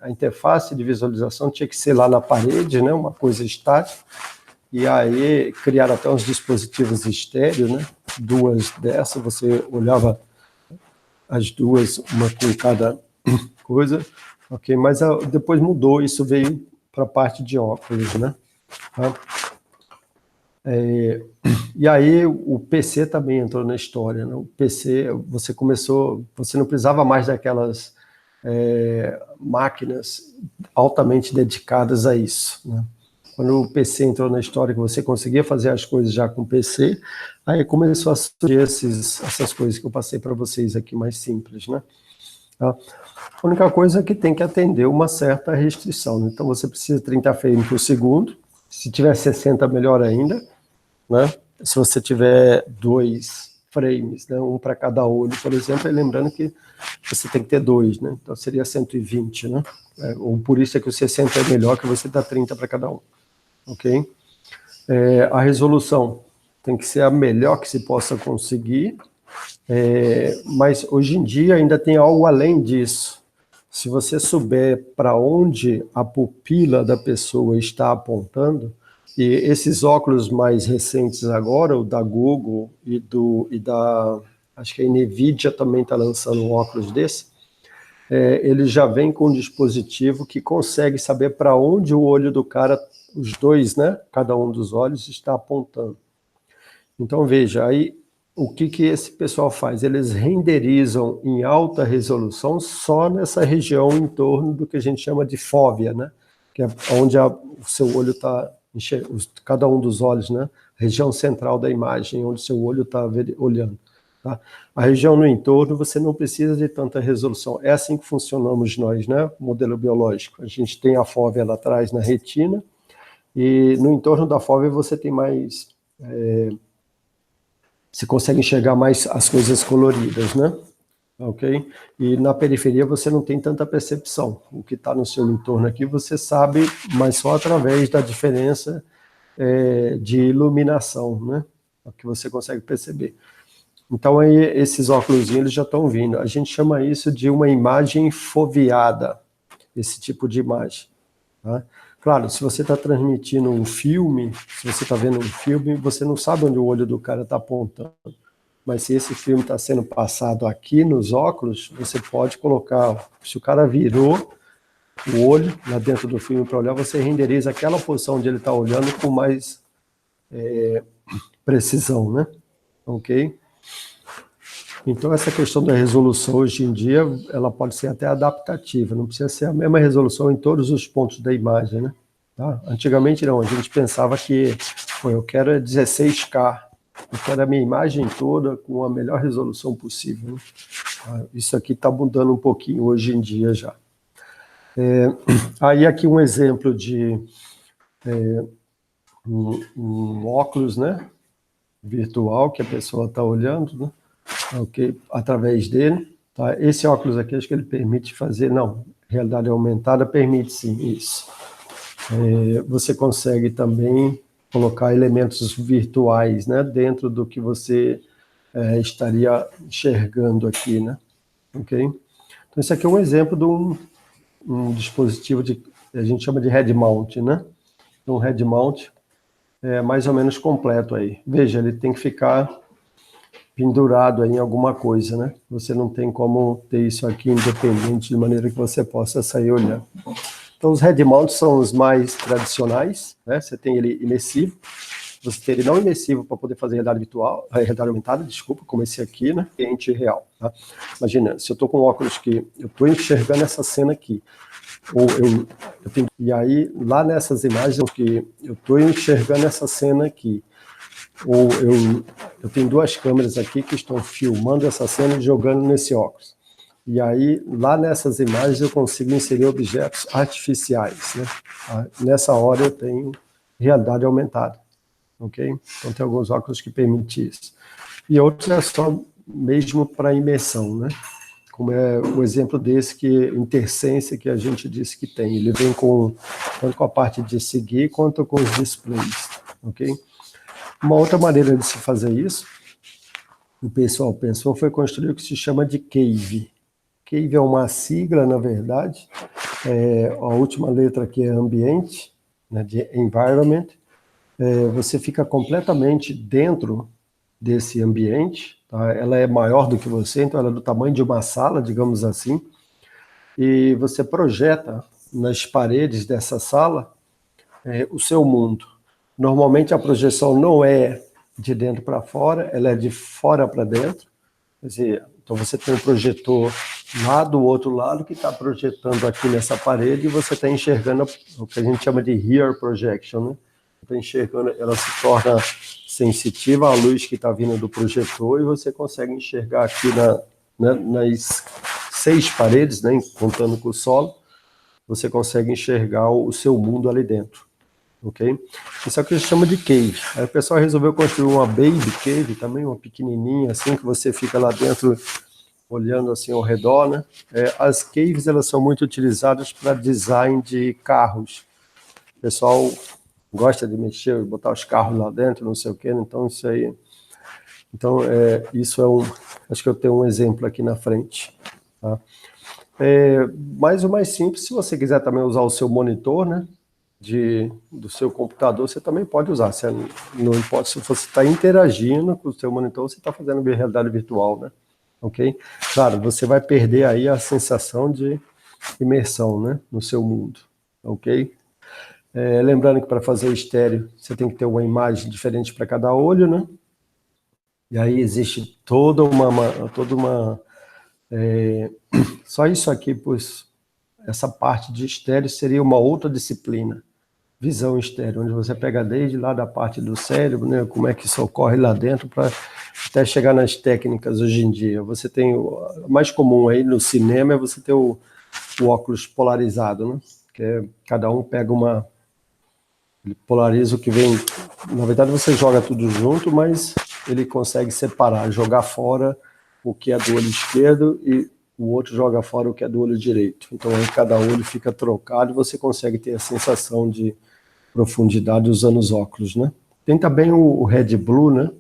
a interface de visualização tinha que ser lá na parede, né, uma coisa estática, e aí criaram até uns dispositivos estéreos, né, duas dessas, você olhava as duas, uma com cada coisa, ok, mas depois mudou, isso veio para a parte de óculos, né, tá? E aí o PC também entrou na história, né? O PC, você não precisava mais daquelas máquinas altamente dedicadas a isso, né? Quando o PC entrou na história, que você conseguia fazer as coisas já com o PC, aí começou a surgir essas coisas que eu passei para vocês aqui, mais simples, né? Tá? A única coisa é que tem que atender uma certa restrição, né? Então você precisa de 30 frames por segundo, se tiver 60, melhor ainda, né? Se você tiver 2 frames, né? Um para cada olho, por exemplo, e lembrando que você tem que ter 2, né? Então seria 120, né? Ou por isso é que o 60 é melhor, que você dá 30 para cada um, ok? A resolução tem que ser a melhor que se possa conseguir, mas hoje em dia ainda tem algo além disso. Se você souber para onde a pupila da pessoa está apontando, e esses óculos mais recentes agora, o da Google acho que a NVIDIA também está lançando um óculos desse, ele já vem com um dispositivo que consegue saber para onde o olho do cara, os dois, né, cada um dos olhos está apontando. Então veja, aí o que esse pessoal faz? Eles renderizam em alta resolução só nessa região em torno do que a gente chama de fóvea, né, que é onde o seu olho está, cada um dos olhos, né, região central da imagem, onde seu olho está olhando. Tá? A região no entorno, você não precisa de tanta resolução. É assim que funcionamos nós, né? Modelo biológico. A gente tem a fóvea lá atrás na retina, e no entorno da fóvea você tem mais... você consegue enxergar mais as coisas coloridas, né? Ok? E na periferia você não tem tanta percepção. O que está no seu entorno aqui você sabe, mas só através da diferença de iluminação, né? É o que você consegue perceber. Então, aí, esses óculos eles já estão vindo. A gente chama isso de uma imagem foveada, esse tipo de imagem. Tá? Claro, se você está transmitindo um filme, se você está vendo um filme, você não sabe onde o olho do cara está apontando. Mas se esse filme está sendo passado aqui nos óculos, você pode colocar, se o cara virou o olho lá dentro do filme para olhar, você renderiza aquela posição onde ele está olhando com mais precisão, né? Ok? Então, essa questão da resolução hoje em dia, ela pode ser até adaptativa, não precisa ser a mesma resolução em todos os pontos da imagem, né? Tá? Antigamente não, a gente pensava que, pô, eu quero 16K, eu quero a minha imagem toda com a melhor resolução possível, né? Isso aqui está mudando um pouquinho hoje em dia já. Aí aqui um exemplo de um óculos, né, virtual que a pessoa está olhando, né, okay, através dele. Tá? Esse óculos aqui, acho que ele permite fazer, não, realidade aumentada permite sim isso. Você consegue também colocar elementos virtuais, né, dentro do que você estaria enxergando aqui, né, ok? Então, esse aqui é um exemplo de um dispositivo a gente chama de head mount, né? Um head mount mais ou menos completo aí. Veja, ele tem que ficar pendurado aí em alguma coisa, né? Você não tem como ter isso aqui independente, de maneira que você possa sair olhando. Então, os head mounts são os mais tradicionais, né? Você tem ele imersivo, você tem ele não imersivo para poder fazer realidade virtual, realidade aumentada, desculpa, como esse aqui, né? Ambiente real, tá? Imagina, se eu estou com um óculos que eu estou enxergando essa cena aqui, ou eu tenho, e aí lá nessas imagens que eu estou enxergando essa cena aqui, ou eu tenho duas câmeras aqui que estão filmando essa cena e jogando nesse óculos. E aí, lá nessas imagens, eu consigo inserir objetos artificiais, né? Nessa hora eu tenho realidade aumentada, ok? Então tem alguns óculos que permitem isso. E outros é só mesmo para imersão, né? Como é o exemplo desse que InterSense que a gente disse que tem. Ele vem tanto com a parte de seguir quanto com os displays, ok? Uma outra maneira de se fazer isso, o pessoal pensou, foi construir o que se chama de CAVE. CAVE é uma sigla, na verdade, a última letra aqui é ambiente, né, de environment. Você fica completamente dentro desse ambiente, tá? Ela é maior do que você, então ela é do tamanho de uma sala, digamos assim, e você projeta nas paredes dessa sala o seu mundo. Normalmente a projeção não é de dentro para fora, ela é de fora para dentro. Quer dizer, então você tem um projetor lá do outro lado que está projetando aqui nessa parede e você está enxergando o que a gente chama de rear projection, né? Está enxergando, ela se torna sensitiva à luz que está vindo do projetor e você consegue enxergar aqui nas 6 paredes, né, contando com o solo, você consegue enxergar o seu mundo ali dentro. Ok? Isso é o que a gente chama de cave. Aí o pessoal resolveu construir uma baby cave, também uma pequenininha, assim, que você fica lá dentro olhando assim ao redor, né? As caves, elas são muito utilizadas para design de carros. O pessoal gosta de mexer e botar os carros lá dentro, não sei o quê, então isso aí... Então, isso acho que eu tenho um exemplo aqui na frente, tá? Mas o mais simples, se você quiser também usar o seu monitor, né? Do seu computador, você também pode usar. Não importa se você está interagindo com o seu monitor, você está fazendo realidade virtual, né? Ok? Claro, você vai perder aí a sensação de imersão, né, no seu mundo, ok? Lembrando que para fazer o estéreo, você tem que ter uma imagem diferente para cada olho, né? E aí existe toda uma só isso aqui, pois essa parte de estéreo seria uma outra disciplina. Visão estéreo, onde você pega desde lá da parte do cérebro, né, como é que isso ocorre lá dentro, para até chegar nas técnicas hoje em dia. Você tem o mais comum aí no cinema é você ter o óculos polarizado, né? Que cada um pega ele polariza o que vem. Na verdade, você joga tudo junto, mas ele consegue separar, jogar fora o que é do olho esquerdo e o outro joga fora o que é do olho direito. Então, aí cada olho fica trocado e você consegue ter a sensação de profundidade usando os óculos, né? Tem também o Red Blue, né?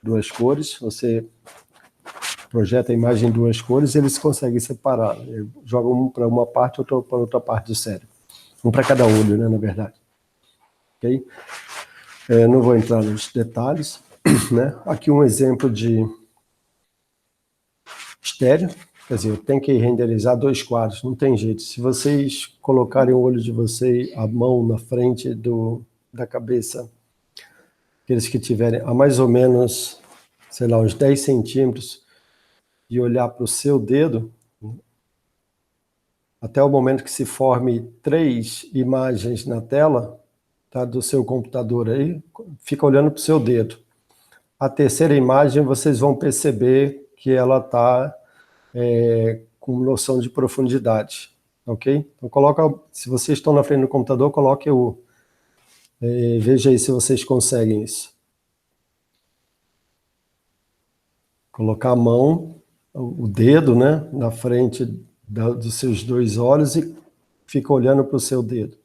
2 cores, você projeta a imagem em 2 cores e eles conseguem separar. Jogam um para uma parte, outro para outra parte do cérebro. Um para cada olho, né, na verdade. Ok? Não vou entrar nos detalhes, né? Aqui um exemplo de estéreo, quer dizer, tem que renderizar 2 quadros, não tem jeito. Se vocês colocarem o olho de vocês, a mão na frente da cabeça, aqueles que tiverem a mais ou menos, sei lá, uns 10 centímetros, e olhar para o seu dedo, até o momento que se forme 3 imagens na tela, tá, do seu computador aí, fica olhando para o seu dedo. A terceira imagem, vocês vão perceber que ela está com noção de profundidade, ok? Então, se vocês estão na frente do computador, coloque veja aí se vocês conseguem isso. Colocar a mão, o dedo, né, na frente dos seus 2 olhos e fica olhando para o seu dedo.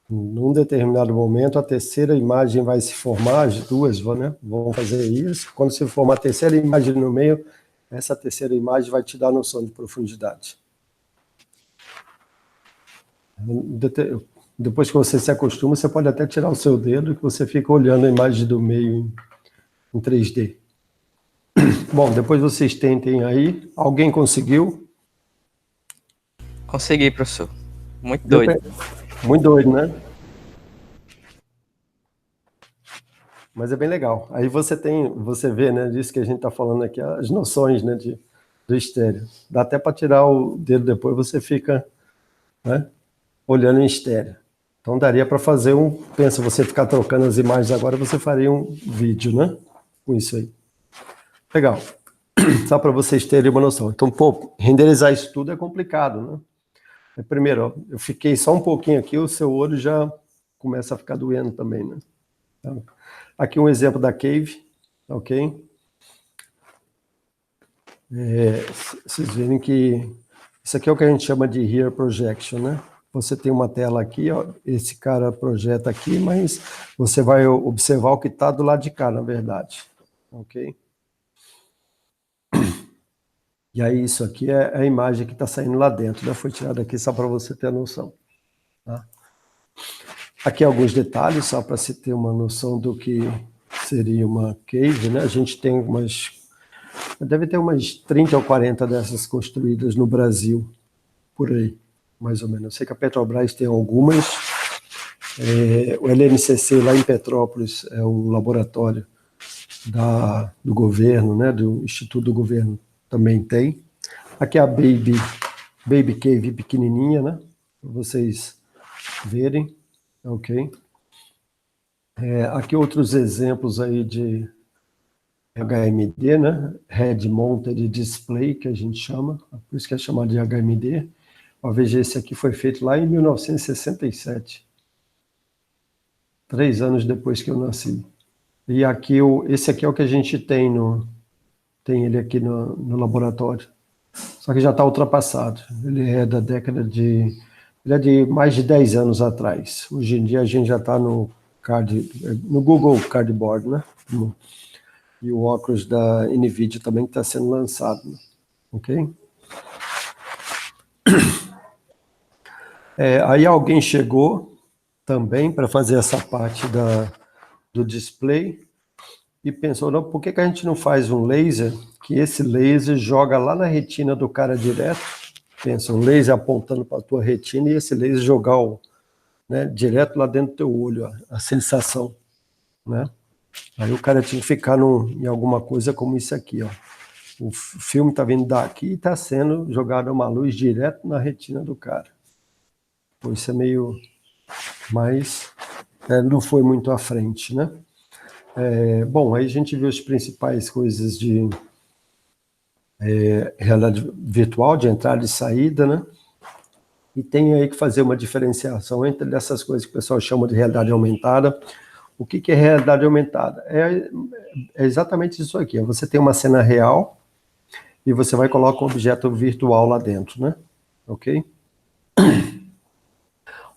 Num determinado momento, a terceira imagem vai se formar, as duas vão fazer isso. Quando se formar a terceira imagem no meio, essa terceira imagem vai te dar noção de profundidade. Depois que você se acostuma, você pode até tirar o seu dedo e você fica olhando a imagem do meio em 3D. Bom, depois vocês tentem aí. Alguém conseguiu? Consegui, professor. Muito doido. Muito doido, né? Mas é bem legal. Aí você vê, né, disso que a gente está falando aqui, as noções, né, do estéreo. Dá até para tirar o dedo depois, você fica, né, olhando em estéreo. Então daria para fazer pensa, você ficar trocando as imagens agora, você faria um vídeo, né, com isso aí. Legal. Só para vocês terem uma noção. Então, pô, renderizar isso tudo é complicado, né? Primeiro, ó, eu fiquei só um pouquinho aqui, o seu olho já começa a ficar doendo também, né? Então, aqui um exemplo da Cave, ok? Vocês verem que isso aqui é o que a gente chama de Rear Projection, né? Você tem uma tela aqui, ó, esse cara projeta aqui, mas você vai observar o que está do lado de cá, na verdade, ok? E aí isso aqui é a imagem que está saindo lá dentro, né? Foi tirada aqui só para você ter a noção. Tá? Aqui alguns detalhes, só para se ter uma noção do que seria uma cave, né? A gente tem deve ter umas 30 ou 40 dessas construídas no Brasil, por aí, mais ou menos. Eu sei que a Petrobras tem algumas, o LNCC lá em Petrópolis é um laboratório do governo, né? Do Instituto do Governo, também tem. Aqui é a Baby Cave pequenininha, né? Para vocês verem, ok? Aqui outros exemplos aí de HMD, né? Head Mounted Display, que a gente chama, por isso que é chamado de HMD. Veja, esse aqui foi feito lá em 1967, 3 anos depois que eu nasci. E aqui, esse aqui é o que a gente tem ele aqui no laboratório. Só que já está ultrapassado. Ele é da década ele é de mais de 10 anos atrás. Hoje em dia a gente já está no Google Cardboard, né? E o óculos da NVIDIA também está sendo lançado, né? Ok? Aí alguém chegou também para fazer essa parte do display e pensou, não, por que a gente não faz um laser, que esse laser joga lá na retina do cara direto? Pensa, um laser apontando para a tua retina e esse laser jogar direto lá dentro do teu olho, a sensação, né? Aí o cara tinha que ficar em alguma coisa como isso aqui, ó. O filme está vindo daqui e está sendo jogado uma luz direto na retina do cara. Pô, isso é meio... Mas não foi muito à frente, né? Bom, aí a gente viu as principais coisas de realidade virtual, de entrada e saída, né? E tem aí que fazer uma diferenciação entre essas coisas que o pessoal chama de realidade aumentada. O que é realidade aumentada? É exatamente isso aqui. Você tem uma cena real e você vai colocar um objeto virtual lá dentro, né? Ok?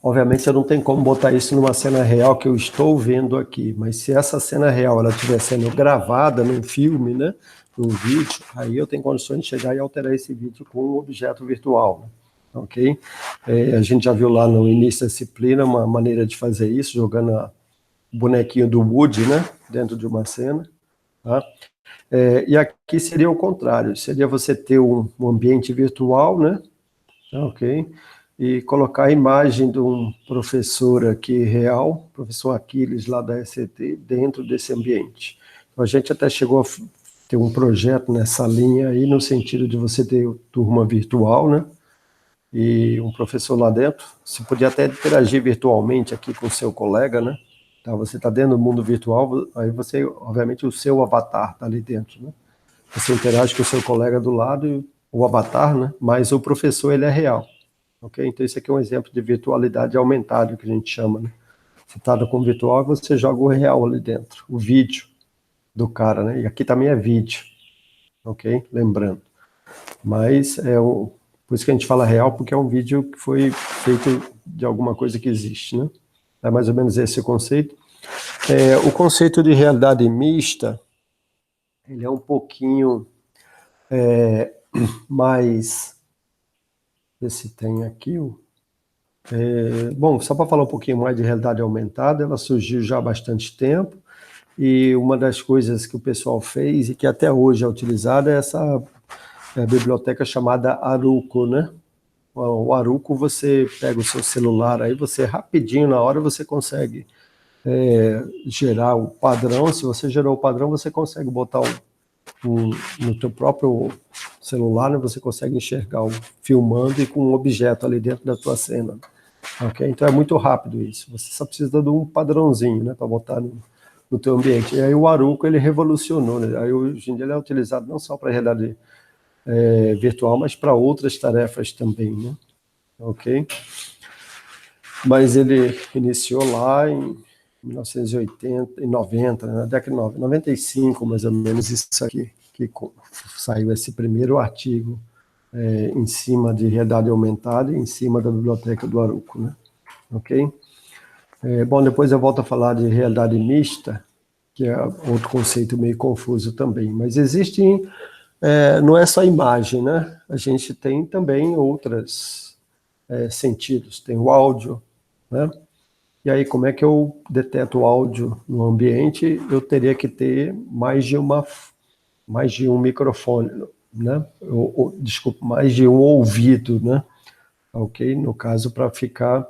Obviamente, eu não tenho como botar isso numa cena real que eu estou vendo aqui, mas se essa cena real ela estiver sendo gravada num filme, né, num vídeo, aí eu tenho condições de chegar e alterar esse vídeo com um objeto virtual. Né? ok? A gente já viu lá no início da disciplina uma maneira de fazer isso, jogando o bonequinho do Woody, né, dentro de uma cena, tá? E aqui seria o contrário, seria você ter um ambiente virtual, né, ok? E colocar a imagem de um professor aqui real, professor Aquiles lá da SCT, dentro desse ambiente. Então, a gente até chegou a ter um projeto nessa linha aí, no sentido de você ter turma virtual, né? E um professor lá dentro, você podia até interagir virtualmente aqui com o seu colega, né? Então, você está dentro do mundo virtual, aí você, obviamente, o seu avatar está ali dentro, né? Você interage com o seu colega do lado, e o avatar, né? Mas o professor, ele é real, ok? Então, esse aqui é um exemplo de virtualidade aumentada, que a gente chama, né? Você está com o virtual, você joga o real ali dentro, o vídeo do cara, né? E aqui também é vídeo, ok? Lembrando. Mas por isso que a gente fala real, porque é um vídeo que foi feito de alguma coisa que existe, né? É mais ou menos esse o conceito. O conceito de realidade mista, ele é um pouquinho mais... Ver se tem aqui. Bom, só para falar um pouquinho mais de realidade aumentada, ela surgiu já há bastante tempo, e uma das coisas que o pessoal fez, e que até hoje é utilizada, é essa biblioteca chamada Aruco, né? O Aruco, você pega o seu celular, aí você rapidinho, na hora, você consegue gerar o padrão. Se você gerou o padrão, você consegue botar no teu próprio celular, né, você consegue enxergar filmando e com um objeto ali dentro da tua cena. Okay? Então é muito rápido isso. Você só precisa de um padrãozinho, né, para botar no teu ambiente. E aí o Aruco, ele revolucionou, né? Aí hoje em dia ele é utilizado não só para realidade virtual, mas para outras tarefas também, né? Ok? Mas ele iniciou lá em 1980 e 90, na década de 95, mais ou menos, isso aqui, que saiu esse primeiro artigo em cima de realidade aumentada, em cima da biblioteca do Aruco, né? Ok? Bom, depois eu volto a falar de realidade mista, que é outro conceito meio confuso também, mas existem, não é só imagem, né? A gente tem também outros sentidos, tem o áudio, né? E aí, como é que eu deteto o áudio no ambiente? Eu teria que ter mais de um microfone, né? Desculpa, mais de um ouvido, né? Ok? No caso, para ficar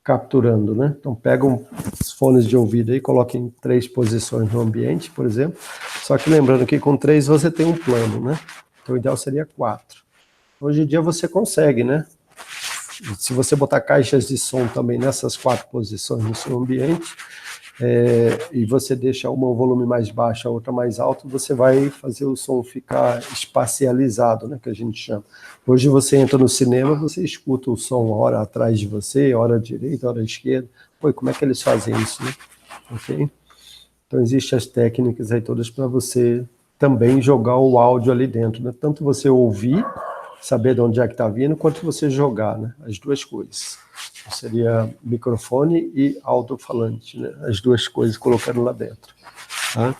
capturando, né? Então, pega os fones de ouvido aí, coloca em 3 posições no ambiente, por exemplo. Só que lembrando que com 3 você tem um plano, né? Então, o ideal seria 4. Hoje em dia você consegue, né? Se você botar caixas de som também nessas 4 posições no seu ambiente, e você deixa uma o volume mais baixo, a outra mais alto, você vai fazer o som ficar espacializado, né, que a gente chama. Hoje você entra no cinema, você escuta o som hora atrás de você, hora à direita, hora à esquerda. Pô, como é que eles fazem isso, né? Ok? Então existem as técnicas aí todas para você também jogar o áudio ali dentro, né? Tanto você ouvir, saber de onde é que está vindo, quanto você jogar, né? As duas coisas. Seria microfone e alto-falante, né? As duas coisas colocando lá dentro. Tá?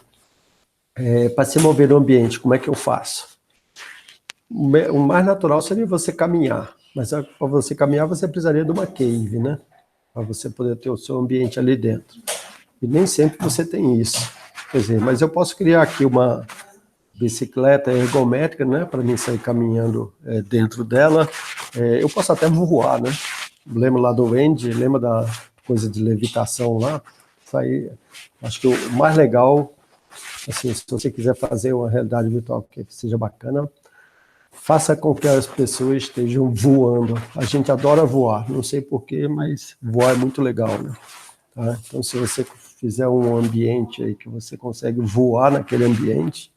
Para se mover no ambiente, como é que eu faço? O mais natural seria você caminhar, mas para você caminhar você precisaria de uma cave, né? Para você poder ter o seu ambiente ali dentro. E nem sempre você tem isso. Quer dizer, mas eu posso criar aqui uma bicicleta ergométrica, né, para mim sair caminhando dentro dela. Eu posso até voar, né? Lembra lá do Andy, lembra da coisa de levitação lá? Isso aí, acho que o mais legal, assim, se você quiser fazer uma realidade virtual que seja bacana, faça com que as pessoas estejam voando. A gente adora voar, não sei porquê, mas voar é muito legal, né? Tá? Então, se você fizer um ambiente aí que você consegue voar naquele ambiente,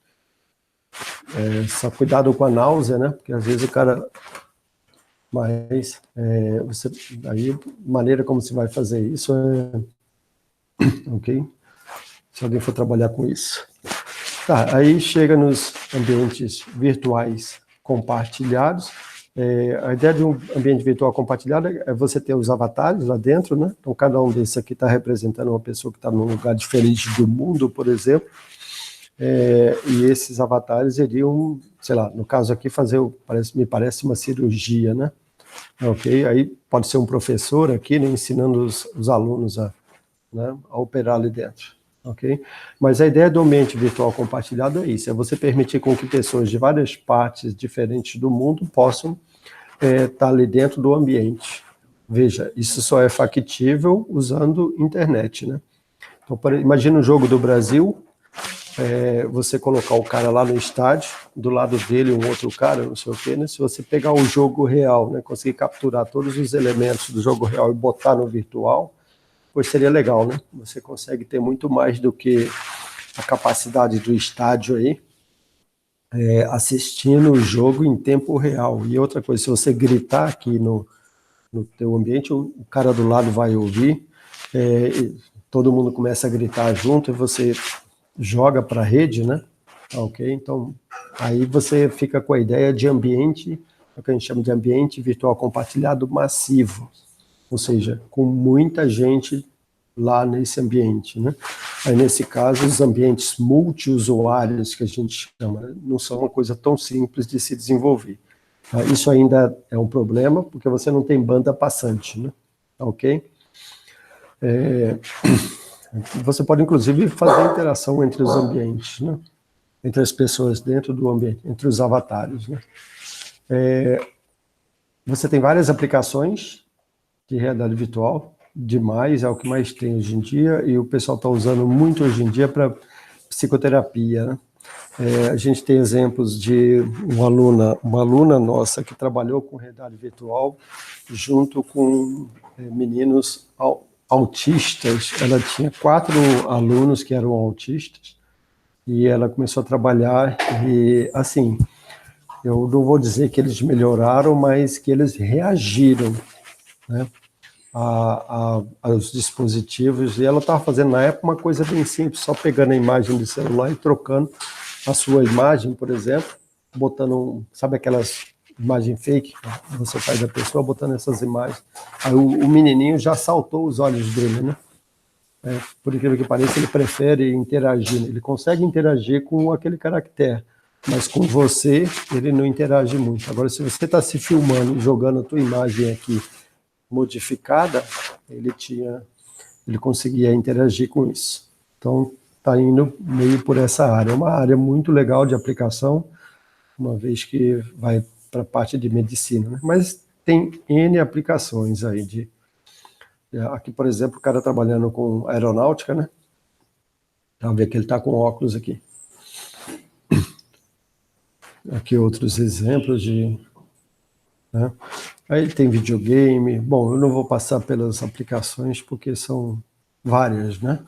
só cuidado com a náusea, né? Porque às vezes o cara... Mas aí, maneira como você vai fazer isso ok? Se alguém for trabalhar com isso. Tá, aí chega nos ambientes virtuais compartilhados. A ideia de um ambiente virtual compartilhado é você ter os avatares lá dentro, né? Então, cada um desses aqui está representando uma pessoa que está num lugar diferente do mundo, por exemplo. E esses avatares iriam, sei lá, no caso aqui, me parece uma cirurgia, né? Ok? Aí pode ser um professor aqui, né, ensinando os alunos né, a operar ali dentro. Ok? Mas a ideia do ambiente virtual compartilhado é isso, é você permitir com que pessoas de várias partes diferentes do mundo possam estar ali dentro do ambiente. Veja, isso só é factível usando internet, né? Então, imagina um jogo do Brasil, você colocar o cara lá no estádio, do lado dele um outro cara, não sei o quê, né? Se você pegar o jogo real, né, conseguir capturar todos os elementos do jogo real e botar no virtual, pois seria legal, né? Você consegue ter muito mais do que a capacidade do estádio aí, assistindo o jogo em tempo real. E outra coisa, se você gritar aqui no teu ambiente, o cara do lado vai ouvir, todo mundo começa a gritar junto e você joga para a rede, né? Ok? Então, aí você fica com a ideia de ambiente, o que a gente chama de ambiente virtual compartilhado massivo, ou seja, com muita gente lá nesse ambiente, né? Aí, nesse caso, os ambientes multiusuários, que a gente chama, né, não são uma coisa tão simples de se desenvolver. Isso ainda é um problema, porque você não tem banda passante, né? Ok? Você pode, inclusive, fazer interação entre os ambientes, né? Entre as pessoas dentro do ambiente, entre os avatares, né? Você tem várias aplicações de realidade virtual, demais, é o que mais tem hoje em dia, e o pessoal está usando muito hoje em dia para psicoterapia, né? A gente tem exemplos de uma aluna nossa que trabalhou com realidade virtual junto com meninos autistas. Ela tinha 4 alunos que eram autistas e ela começou a trabalhar e, assim, eu não vou dizer que eles melhoraram, mas que eles reagiram, né, aos dispositivos, e ela estava fazendo na época uma coisa bem simples, só pegando a imagem do celular e trocando a sua imagem, por exemplo, botando, sabe aquelas imagens fake, que você faz da pessoa, botando essas imagens. Aí o menininho já saltou os olhos dele, né? Por incrível que pareça, ele prefere interagir, ele consegue interagir com aquele caractere, mas com você, ele não interage muito. Agora, se você está se filmando e jogando a tua imagem aqui modificada, ele conseguia interagir com isso. Então, está indo meio por essa área. É uma área muito legal de aplicação, uma vez que vai para a parte de medicina, né? Mas tem N aplicações aí. Aqui, por exemplo, o cara trabalhando com aeronáutica, né? Vamos ver que ele está com óculos aqui. Aqui outros exemplos né? Aí tem videogame. Bom, eu não vou passar pelas aplicações porque são várias, né?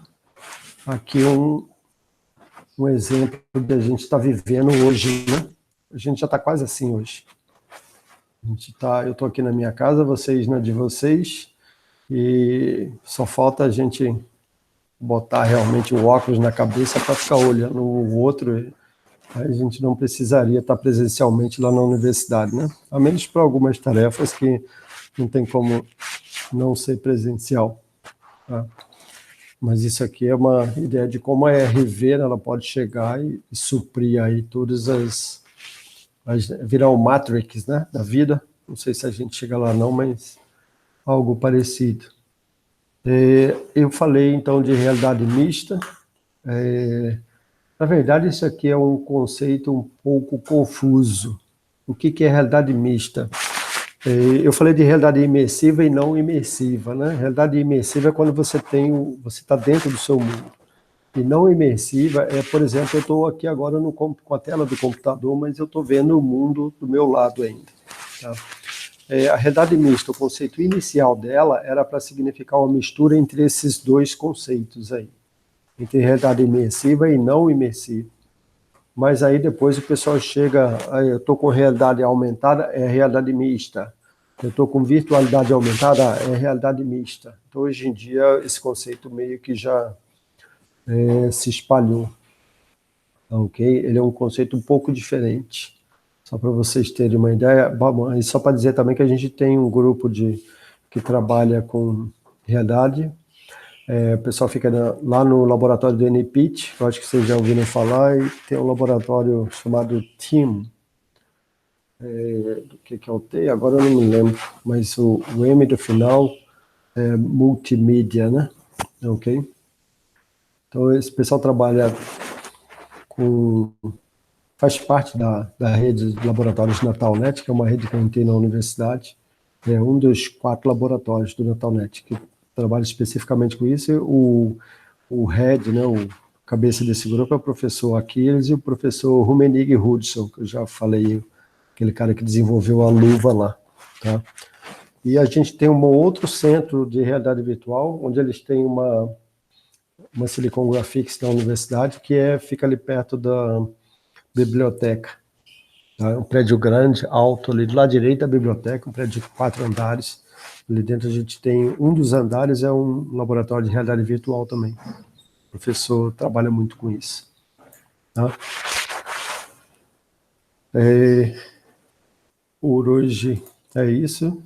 Aqui um exemplo que a gente está vivendo hoje, né? A gente já está quase assim hoje. Eu estou aqui na minha casa, vocês na de vocês, e só falta a gente botar realmente o óculos na cabeça para ficar olhando o outro. Aí a gente não precisaria estar presencialmente lá na universidade, né? A menos para algumas tarefas que não tem como não ser presencial, tá? Mas isso aqui é uma ideia de como a RV ela pode chegar e suprir aí todas virar o Matrix, né, da vida. Não sei se a gente chega lá não, mas algo parecido. Eu falei então de realidade mista. Na verdade, isso aqui é um conceito um pouco confuso. O que é realidade mista? Eu falei de realidade imersiva e não imersiva, né? Realidade imersiva é quando você está dentro do seu mundo. E não imersiva é, por exemplo, eu estou aqui agora com a tela do computador, mas eu estou vendo o mundo do meu lado ainda. Tá? A realidade mista, o conceito inicial dela era para significar uma mistura entre esses dois conceitos aí, entre realidade imersiva e não imersiva. Mas aí depois o pessoal chega, eu estou com realidade aumentada, é realidade mista. Eu estou com virtualidade aumentada, é realidade mista. Então, hoje em dia, esse conceito meio que já se espalhou. Ok? Ele é um conceito um pouco diferente. Só para vocês terem uma ideia. Bom, e só para dizer também que a gente tem um grupo que trabalha com realidade. O pessoal fica lá no laboratório do NPIT, eu acho que vocês já ouviram falar, e tem um laboratório chamado TEAM, do que é o T, agora eu não me lembro, mas o M do final é multimídia, né? Ok? Então, esse pessoal trabalha faz parte da rede de laboratórios Natalnet, que é uma rede que a gente tem na universidade. É um dos 4 laboratórios do Natalnet que trabalha especificamente com isso. O head, né, o cabeça desse grupo é o professor Aquiles e o professor Rumenig Hudson, que eu já falei, aquele cara que desenvolveu a luva lá, tá? E a gente tem um outro centro de realidade virtual, onde eles têm uma Silicon Graphics da universidade, que fica ali perto da biblioteca. Tá? É um prédio grande, alto, ali do lado direito da biblioteca, um prédio de 4 andares. Ali dentro a gente tem, um dos andares é um laboratório de realidade virtual também. O professor trabalha muito com isso. Tá? Por hoje é isso.